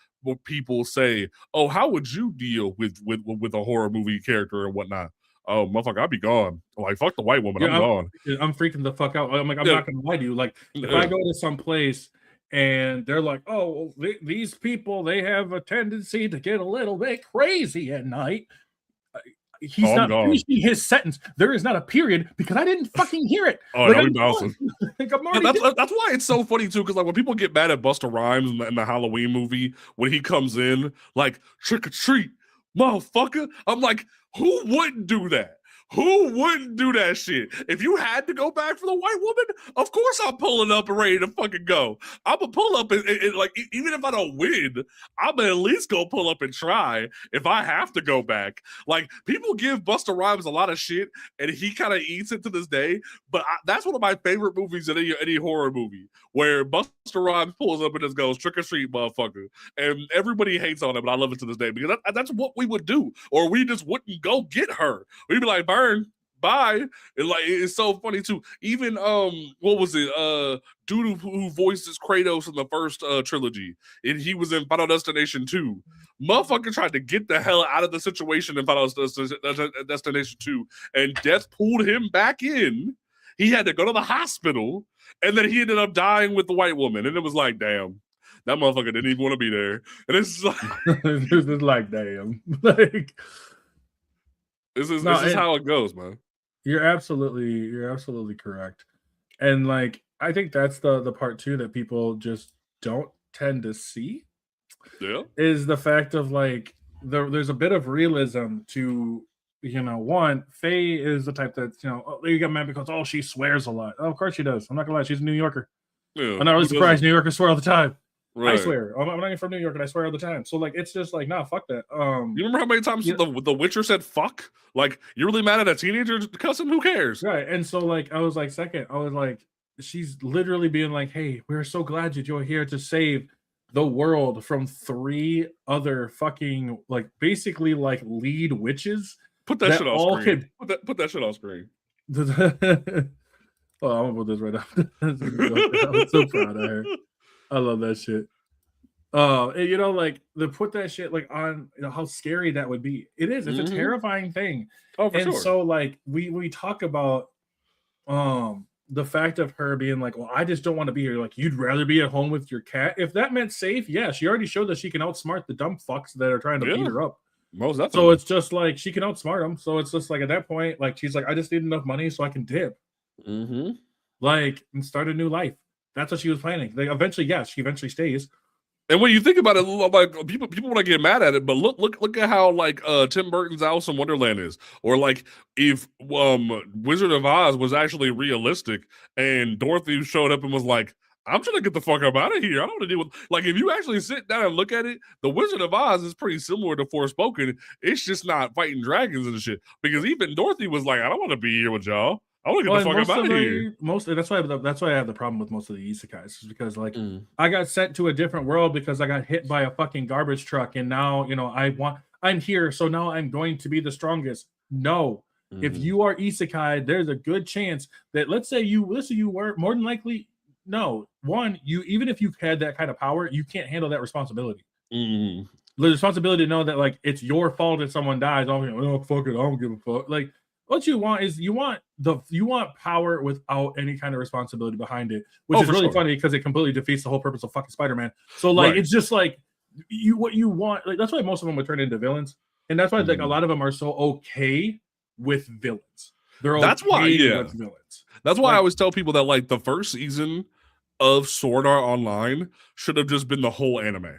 people say, oh, how would you deal with a horror movie character and whatnot? Oh, motherfucker, I'd be gone. Like, fuck the white woman, I'm gone. I'm freaking the fuck out. I'm like, I'm not gonna lie to you. Like, if I go to some place and they're like, oh, these people, they have a tendency to get a little bit crazy at night. He's not finishing his sentence. There is not a period because I didn't fucking hear it. Oh, like, no, that's why it's so funny too. Because like when people get mad at Busta Rhymes in the Halloween movie, when he comes in like trick or treat, motherfucker, I'm like, who wouldn't do that? Who wouldn't do that shit? If you had to go back for the white woman, of course I'm pulling up and ready to fucking go. I'm gonna pull up and like, even if I don't win, I'm gonna at least go pull up and try if I have to go back. Like, people give Busta Rhymes a lot of shit and he kind of eats it to this day, but that's one of my favorite movies in any horror movie, where Busta Rhymes pulls up and just goes, trick or treat, motherfucker. And everybody hates on it, but I love it to this day because that's what we would do. Or we just wouldn't go get her. We'd be like, burn, bye. And like, it's so funny too. Even what was it? Dude who voices Kratos in the first trilogy, and he was in Final Destination 2. Motherfucker tried to get the hell out of the situation in Final Destination 2, and Death pulled him back in. he had to go to the hospital, and then he ended up dying with the white woman. And it was like, damn, that motherfucker didn't even want to be there. And it's like, It's just like, damn, like this is how it goes, man. You're absolutely correct. And like, I think that's the part too that people just don't tend to see. Yeah. Is the fact of like there's a bit of realism to, one, Faye is the type that, you get mad because she swears a lot. Oh, of course she does. I'm not gonna lie, she's a New Yorker. Yeah, I'm not really surprised. New Yorkers swear all the time. right. I swear. I'm not even from New York and I swear all the time. So like it's just like, nah, fuck that. You remember how many times the Witcher said fuck? Like, you're really mad at a teenager cussing? Who cares? Right. And so like I was like, she's literally being like, hey, we're so glad that you're here to save the world from 3 other fucking like basically like lead witches. Put that shit on screen. Put that shit on screen. Oh, I'm gonna put this right now. I'm so proud of her. I love that shit. Like to put that shit like on, how scary that would be. It is. It's a terrifying thing. Oh, for sure. So like we talk about the fact of her being like, well, I just don't want to be here. Like, you'd rather be at home with your cat. If that meant safe, yeah, she already showed that she can outsmart the dumb fucks that are trying to beat her up. Most definitely. So it's just like she can outsmart them. So it's just like at that point, like she's like, I just need enough money so I can dip. Like, and start a new life. That's what she was planning. Like eventually, yes, she eventually stays. And when you think about it, like people want to get mad at it, but look at how like Tim Burton's Alice in Wonderland is, or like if Wizard of Oz was actually realistic, and Dorothy showed up and was like, I'm trying to get the fuck up out of here. I don't want to deal with, like, if you actually sit down and look at it, the Wizard of Oz is pretty similar to Forspoken. It's just not fighting dragons and shit. Because even Dorothy was like, I don't want to be here with y'all. I want to get the fuck up out of here. That's why I have the problem with most of the isekais, is because like I got sent to a different world because I got hit by a fucking garbage truck, and now I'm here, so now I'm going to be the strongest. No. If you are isekai, there's a good chance that let's say you were more than likely. No, one, even if you had that kind of power, you can't handle that responsibility. The responsibility to know that like it's your fault if someone dies. Oh, fuck it, I don't give a fuck. Like, what you want is you want power without any kind of responsibility behind it, which is really funny because it completely defeats the whole purpose of fucking Spider-Man. So like it's just like what you want. Like that's why most of them would turn into villains, and that's why like a lot of them are so okay with villains. With villains. That's why I always tell people that like the first season of Sword Art Online should have just been the whole anime,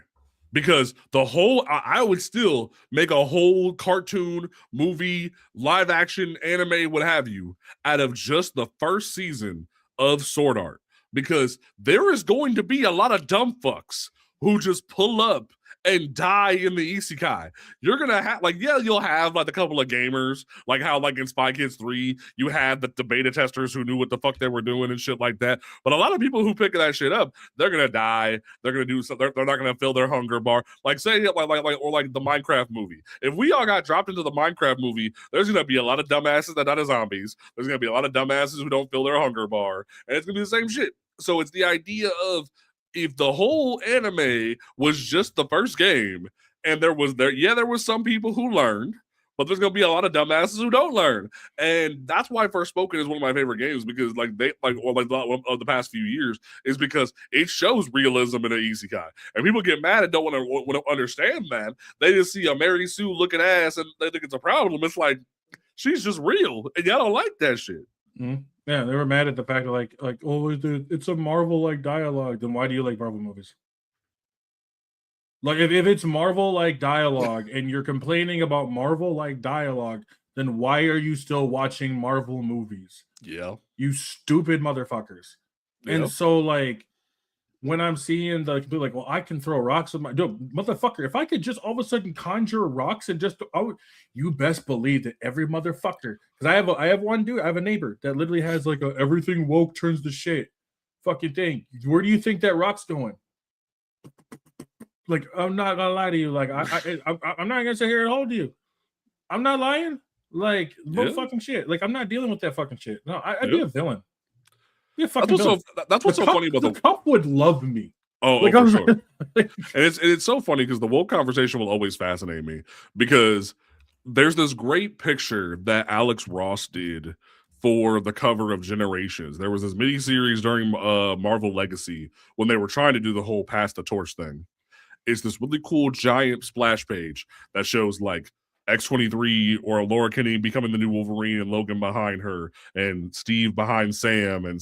because I would still make a whole cartoon, movie, live action, anime, what have you, out of just the first season of Sword Art, because there is going to be a lot of dumb fucks who just pull up and die in the isekai. You're gonna have you'll have like a couple of gamers, like how like in Spy Kids 3 you had the beta testers who knew what the fuck they were doing and shit like that. But a lot of people who pick that shit up, they're gonna die. They're gonna do something. They're not gonna fill their hunger bar. Like say or like the Minecraft movie. If we all got dropped into the Minecraft movie, there's gonna be a lot of dumbasses that are zombies. There's gonna be a lot of dumbasses who don't fill their hunger bar, and it's gonna be the same shit. So it's the idea of, if the whole anime was just the first game, and there was some people who learned, but there's gonna be a lot of dumbasses who don't learn, and that's why Forspoken is one of my favorite games, because of the past few years, is because it shows realism in an isekai, and people get mad and don't want to understand that. They just see a Mary Sue looking ass and they think it's a problem. It's like, she's just real, and y'all don't like that shit. Yeah, they were mad at the fact that it's a Marvel like dialogue. Then why do you like Marvel movies? Like if it's Marvel like dialogue and you're complaining about Marvel like dialogue, then why are you still watching Marvel movies? Yeah, you stupid motherfuckers. Yeah. And so like when I'm seeing like, well, I can throw rocks with my motherfucker. If I could just all of a sudden conjure rocks and just you best believe that every motherfucker, because I have one dude, I have a neighbor that literally has like a everything woke turns to shit fucking thing. Where do you think that rock's going? Like, I'm not gonna lie to you. Like, I'm not gonna sit here and hold you. I'm not lying. Like, no fucking shit. Like, I'm not dealing with that fucking shit. No, I'd be a villain. That's what's so funny about the cup would love me. For sure. And it's so funny because the woke conversation will always fascinate me, because there's this great picture that Alex Ross did for the cover of Generations. There was this mini series during Marvel Legacy when they were trying to do the whole pass the torch thing. It's this really cool giant splash page that shows like X-23 or Laura Kinney becoming the new Wolverine and Logan behind her and Steve behind Sam and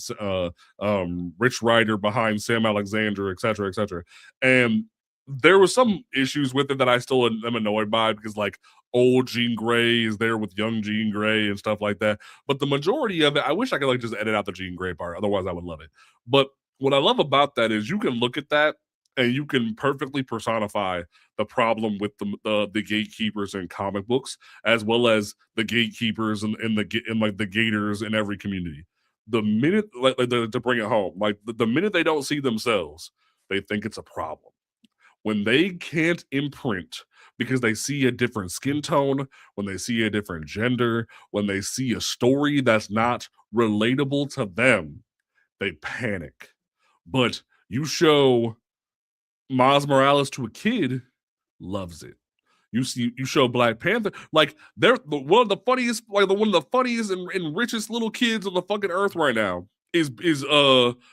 Rich Rider behind Sam Alexander, etc., etc. And there was some issues with it that I still am annoyed by because like old Jean Grey is there with young Jean Grey and stuff like that. But the majority of it, I wish I could like just edit out the Jean Grey part. Otherwise, I would love it. But what I love about that is you can look at that and you can perfectly personify the problem with the gatekeepers in comic books, as well as the gatekeepers and like the gators in every community. The minute to bring it home, like the minute they don't see themselves, they think it's a problem. When they can't imprint because they see a different skin tone, when they see a different gender, when they see a story that's not relatable to them, they panic. But you show Miles Morales to a kid, loves it. You show Black Panther, like they're one of the funniest, like one of the funniest and richest little kids on the fucking earth right now is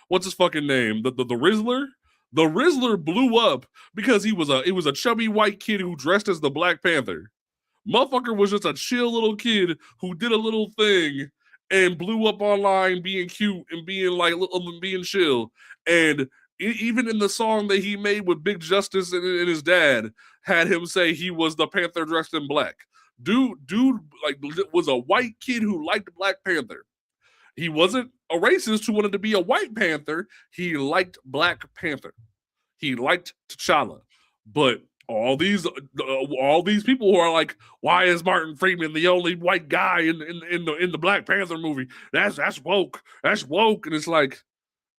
what's his fucking name? The Rizzler? The Rizzler blew up because he was a chubby white kid who dressed as the Black Panther. Motherfucker was just a chill little kid who did a little thing and blew up online being cute and being like being chill. And even in the song that he made with Big Justice and his dad, had him say he was the Panther dressed in black. Dude, like was a white kid who liked Black Panther. He wasn't a racist who wanted to be a white Panther. He liked Black Panther. He liked T'Challa. But all these people who are like, why is Martin Freeman the only white guy in the Black Panther movie? That's woke. That's woke. And it's like,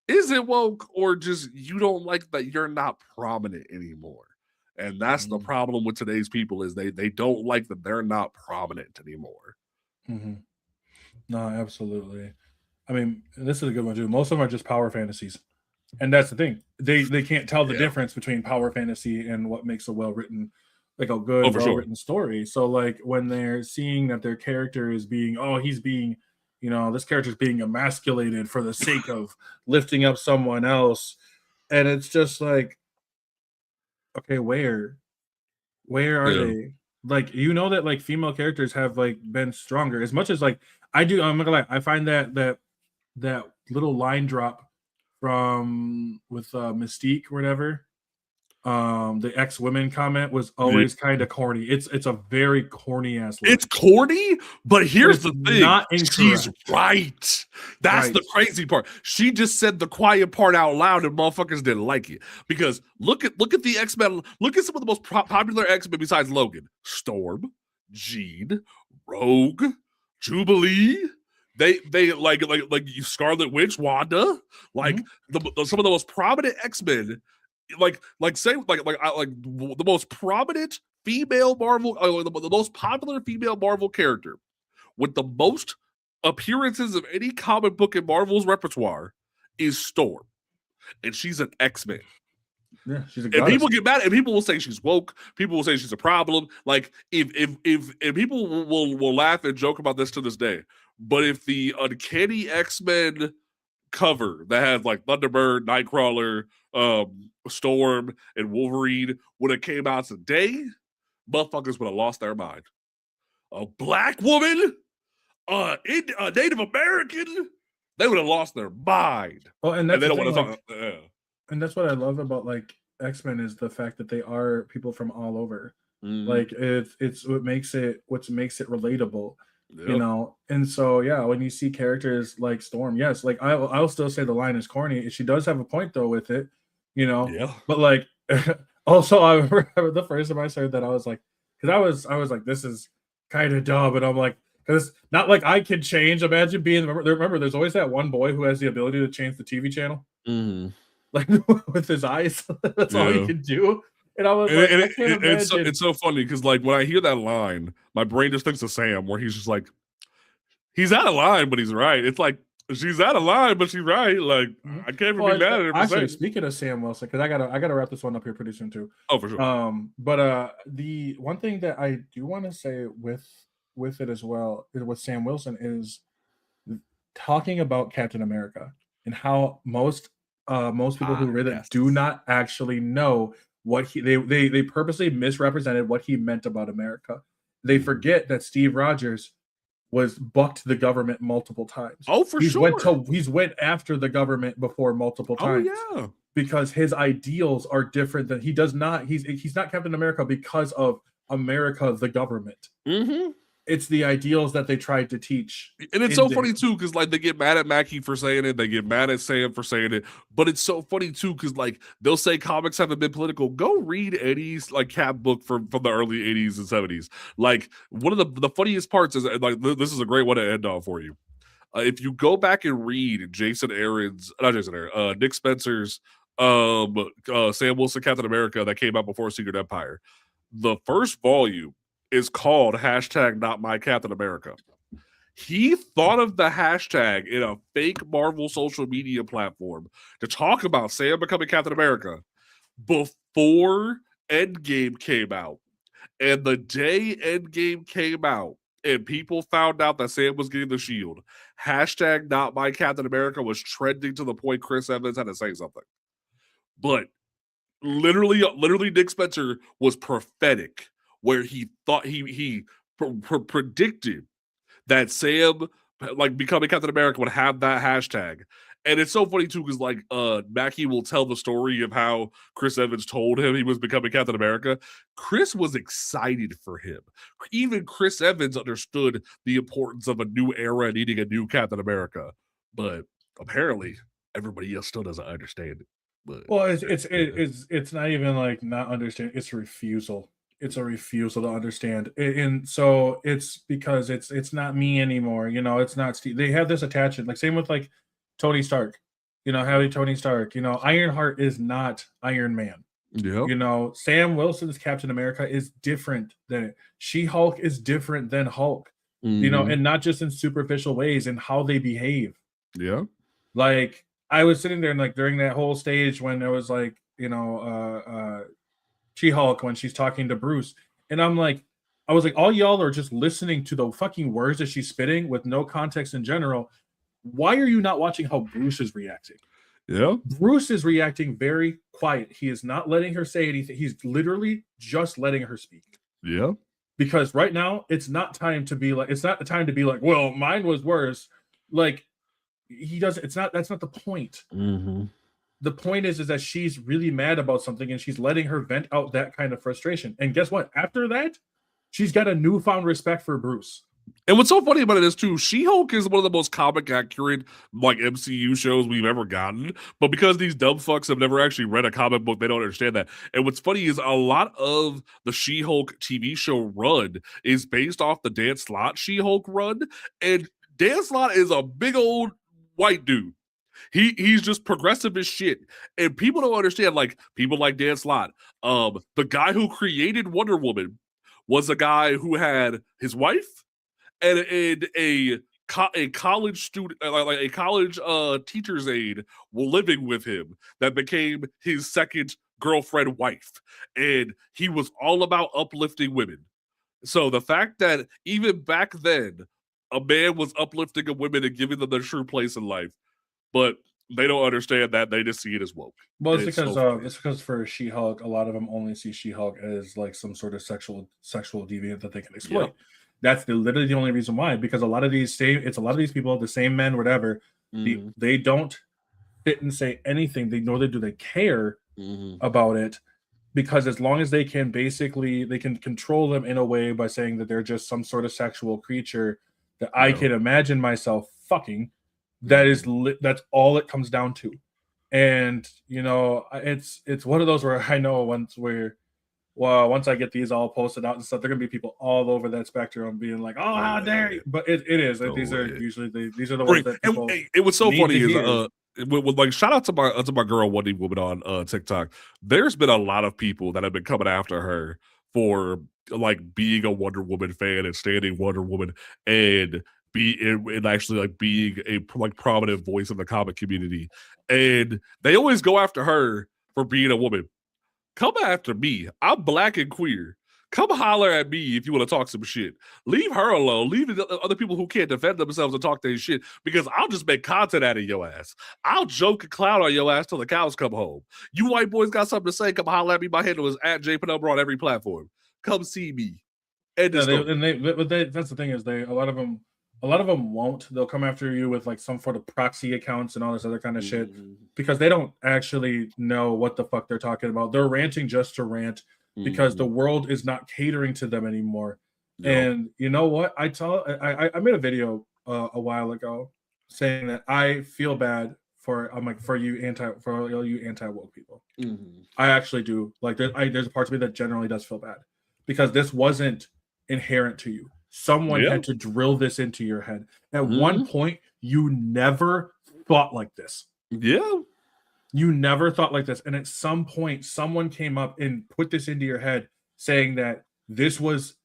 is it woke or just you don't like that you're not prominent anymore? And that's the problem with today's people is they don't like that they're not prominent anymore. Mm-hmm. No, absolutely. I mean, this is a good one too. Most of them are just power fantasies. And that's the thing. They can't tell the difference between power fantasy and what makes a well-written, like a good, well-written story. So like when they're seeing that their character is being, he's being, this character is being emasculated for the sake of lifting up someone else. And it's just like, okay, where are they? Like, that like female characters have like been stronger as much as like I'm not gonna lie, I find that little line drop from with Mystique or whatever, the ex-women comment was always kind of corny. It's a very corny ass line. It's corny, but here's the thing. Not she's right. That's the crazy part. She just said the quiet part out loud and motherfuckers didn't like it. Because look at the X-Men. Look at some of the most popular X-Men besides Logan. Storm, Jean, Rogue, Jubilee. They like Scarlet Witch, Wanda, like some of the most prominent X-Men, like the most prominent female Marvel, the most popular female Marvel character with the most appearances of any comic book in Marvel's repertoire is Storm, and she's an X-Men. Yeah, she's a goddess. And people get mad, and people will say she's woke. People will say she's a problem. Like if people will laugh and joke about this to this day. But if the Uncanny X-Men cover that has like Thunderbird, Nightcrawler, Storm, and Wolverine would have came out today, motherfuckers would have lost their mind. A black woman, a Native American, they would have lost their mind. Oh, and they don't want to talk. And that's what I love about like X-Men is the fact that they are people from all over. Like it's what makes it relatable. Yep. And so when you see characters like Storm, yes, like I'll still say the line is corny. She does have a point though with it, but like also I remember the first time I heard that I was like, because I was like, this is kind of dumb, and I'm like, because not like I can change. Imagine being remember there's always that one boy who has the ability to change the TV channel, like with his eyes. That's all he can do. And I was like, it's so funny because like when I hear that line, my brain just thinks of Sam, where he's just like, he's out of line, but he's right. It's like she's out of line, but she's right. Like I can't even be mad at her. Actually, speaking of Sam Wilson, because I gotta wrap this one up here pretty soon too. Oh, for sure. But the one thing that I do want to say with it as well with Sam Wilson is talking about Captain America and how most people who read it do not actually know what they purposely misrepresented what he meant about America. They forget that Steve Rogers was bucked the government multiple times. Oh, for sure. He's went after the government before multiple times. Oh, yeah. Because his ideals are different than he's not Captain America because of America, the government. Mm-hmm. It's the ideals that they tried to teach. And it's so funny too, because like they get mad at Mackie for saying it, they get mad at Sam for saying it, but it's so funny too, because like they'll say comics haven't been political. Go read Eddie's like Cap book from the early 80s and 70s. Like one of the funniest parts is like this is a great one to end on for you. If you go back and read Nick Spencer's Sam Wilson Captain America that came out before Secret Empire, the first volume is called #NotMyCaptainAmerica. He thought of the hashtag in a fake Marvel social media platform to talk about Sam becoming Captain America before Endgame came out. And the day Endgame came out and people found out that Sam was getting the shield, #NotMyCaptainAmerica was trending to the point Chris Evans had to say something. But literally Nick Spencer was prophetic, where he thought he predicted that Sam like becoming Captain America would have that hashtag. And it's so funny too, because like Mackie will tell the story of how Chris Evans told him he was becoming Captain America. Chris was excited for him. Even Chris Evans understood the importance of a new era needing a new Captain America. But apparently everybody else still doesn't understand it. But well, it's not even like not understand. It's refusal. It's a refusal to understand, and so it's because it's not me anymore. You know, it's not Steve. They have this attachment, like same with like Tony Stark. You know, having Tony Stark. You know, Ironheart is not Iron Man. yeah, You know, Sam Wilson's Captain America is different than it. She-Hulk is different than Hulk. You know, and not just in superficial ways and how they behave. Yeah. Like I was sitting there and like during that whole stage when it was like, you know, She-Hulk when she's talking to Bruce, and I was like, all y'all are just listening to the fucking words that she's spitting with no context in general. Why are you not watching how Bruce is reacting? Yeah. Bruce is reacting very quiet. He is not letting her say anything. He's literally just letting her speak. Yeah. Because right now it's not the time to be like, well, mine was worse. Like that's not the point. Mm-hmm. The point is that she's really mad about something and she's letting her vent out that kind of frustration. And guess what? After that, she's got a newfound respect for Bruce. And what's so funny about it is too, She-Hulk is one of the most comic accurate like MCU shows we've ever gotten. But because these dumb fucks have never actually read a comic book, they don't understand that. And what's funny is a lot of the She-Hulk TV show run is based off the Dan Slott She-Hulk run. And Dan Slott is a big old white dude. He's just progressive as shit. And people don't understand, like people like Dan Slott. The guy who created Wonder Woman was a guy who had his wife and a college student, like a college teacher's aide, living with him that became his second girlfriend wife. And he was all about uplifting women. So the fact that even back then, a man was uplifting a woman and giving them their true place in life, but they don't understand that. They just see it as woke. Well, it's because for She-Hulk, a lot of them only see She-Hulk as like some sort of sexual deviant that they can exploit. Yep. That's literally the only reason why. Because a lot of these people, the same men, whatever, they don't fit and say anything. Nor do they care about it. Because as long as they can control them in a way by saying that they're just some sort of sexual creature that I can imagine myself fucking. That's all it comes down to. And you know, it's one of those where I know once I get these all posted out and stuff, there are gonna be people all over that spectrum being like, "Oh, how dare you!" But it is. These are usually the ones that people. It was so funny is with like shout out to my girl Wonder Woman on TikTok. There's been a lot of people that have been coming after her for like being a Wonder Woman fan and standing Wonder Woman and actually like being a like prominent voice in the comic community. And they always go after her for being a woman. Come after me. I'm black and queer. come holler at me if you want to talk some shit. Leave her alone. Leave the other people who can't defend themselves and talk their shit, because I'll just make content out of your ass. I'll joke and clown on your ass till the cows come home. You white boys got something to say, come holler at me. My handle is at JPenumbra on every platform. Come see me. But that's the thing is a lot of them won't. They'll come after you with like some sort of proxy accounts and all this other kind of shit, because they don't actually know what the fuck they're talking about. They're ranting just to rant, because the world is not catering to them anymore. And you know what? I made a video a while ago saying that I feel bad for you anti-woke people. I actually do. Like there's a part of me that generally does feel bad, because this wasn't inherent to you. Someone had to drill this into your head. At one point, you never thought like this. Yeah. You never thought like this. And at some point, someone came up and put this into your head, saying that this is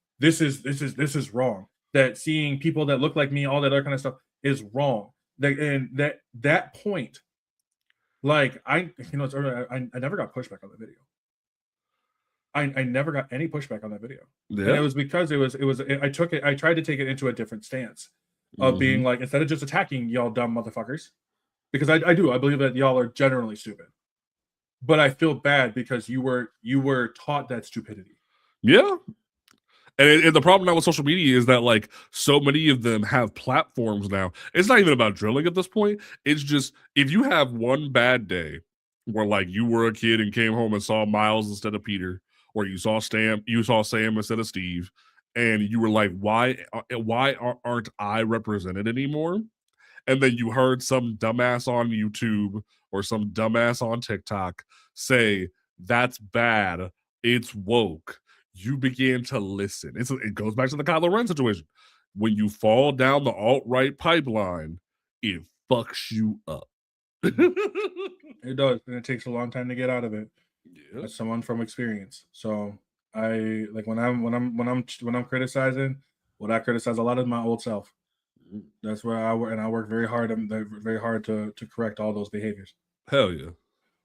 wrong. That seeing people that look like me, all that other kind of stuff, is wrong. That point, like it's early. I never got pushback on the video. I never got any pushback on that video. And it was because I tried to take it into a different stance of being like, instead of just attacking y'all dumb motherfuckers, because I believe that y'all are generally stupid, but I feel bad because you were taught that stupidity. Yeah. And the problem now with social media is that like so many of them have platforms now. It's not even about drilling at this point. It's just, if you have one bad day where like you were a kid and came home and saw Miles instead of Peter, or you saw Sam instead of Steve, and you were like, why aren't I represented anymore? And then you heard some dumbass on YouTube or some dumbass on TikTok say, that's bad, it's woke. You began to listen. It goes back to the Kylo Ren situation. When you fall down the alt-right pipeline, it fucks you up. It does, and it takes a long time to get out of it. Yeah. As someone from experience. So I like when I'm criticizing, what I criticize a lot is my old self. That's where I work, and I work very hard. I'm very hard to correct all those behaviors. Hell yeah.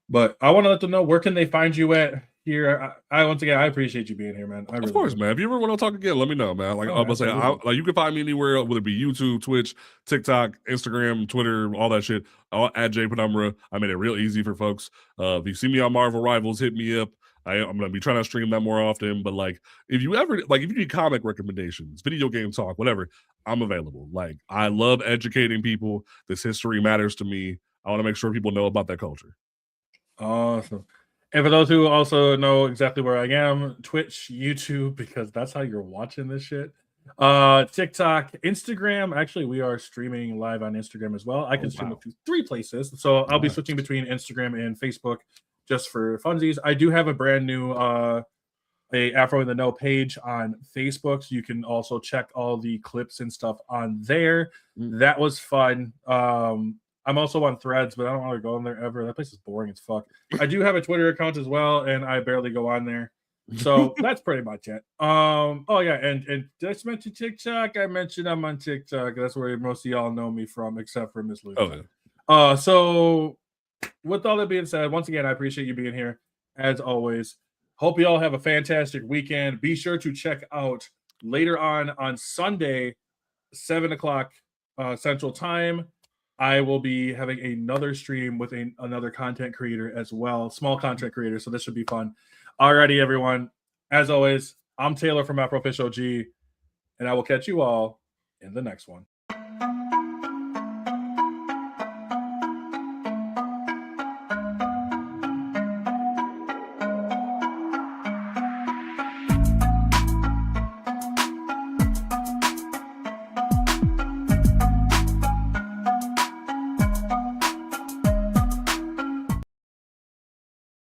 But I want to let them know, where can they find you at here. I once again, I appreciate you being here, man. Of course, man. If you ever want to talk again, let me know, man. Like I'm gonna say, like you can find me anywhere, whether it be YouTube, Twitch, TikTok, Instagram, Twitter, all that shit. At JPenumbra. I made it real easy for folks. If you see me on Marvel Rivals, hit me up. I'm gonna be trying to stream that more often. But like, if you need comic recommendations, video game talk, whatever, I'm available. Like, I love educating people. This history matters to me. I want to make sure people know about that culture. Awesome. And for those who also know exactly where I am, Twitch, YouTube, because that's how you're watching this shit. TikTok, Instagram. Actually, we are streaming live on Instagram as well. I can stream up to 3 places. So I'll be switching between Instagram and Facebook just for funsies. I do have a brand new a Afro in the Know page on Facebook. So you can also check all the clips and stuff on there. That was fun. I'm also on Threads, but I don't want to go on there ever. That place is boring as fuck. I do have a Twitter account as well, and I barely go on there. So that's pretty much it. Oh yeah, and did I just mention TikTok? I mentioned I'm on TikTok. That's where most of y'all know me from, except for Miss Lucy. Oh, yeah. So with all that being said, once again, I appreciate you being here as always. Hope you all have a fantastic weekend. Be sure to check out later on Sunday, 7:00 Central Time. I will be having another stream with another content creator as well, small content creator. So this should be fun. Alrighty, everyone. As always, I'm Taylor from Afro Fish OG, and I will catch you all in the next one.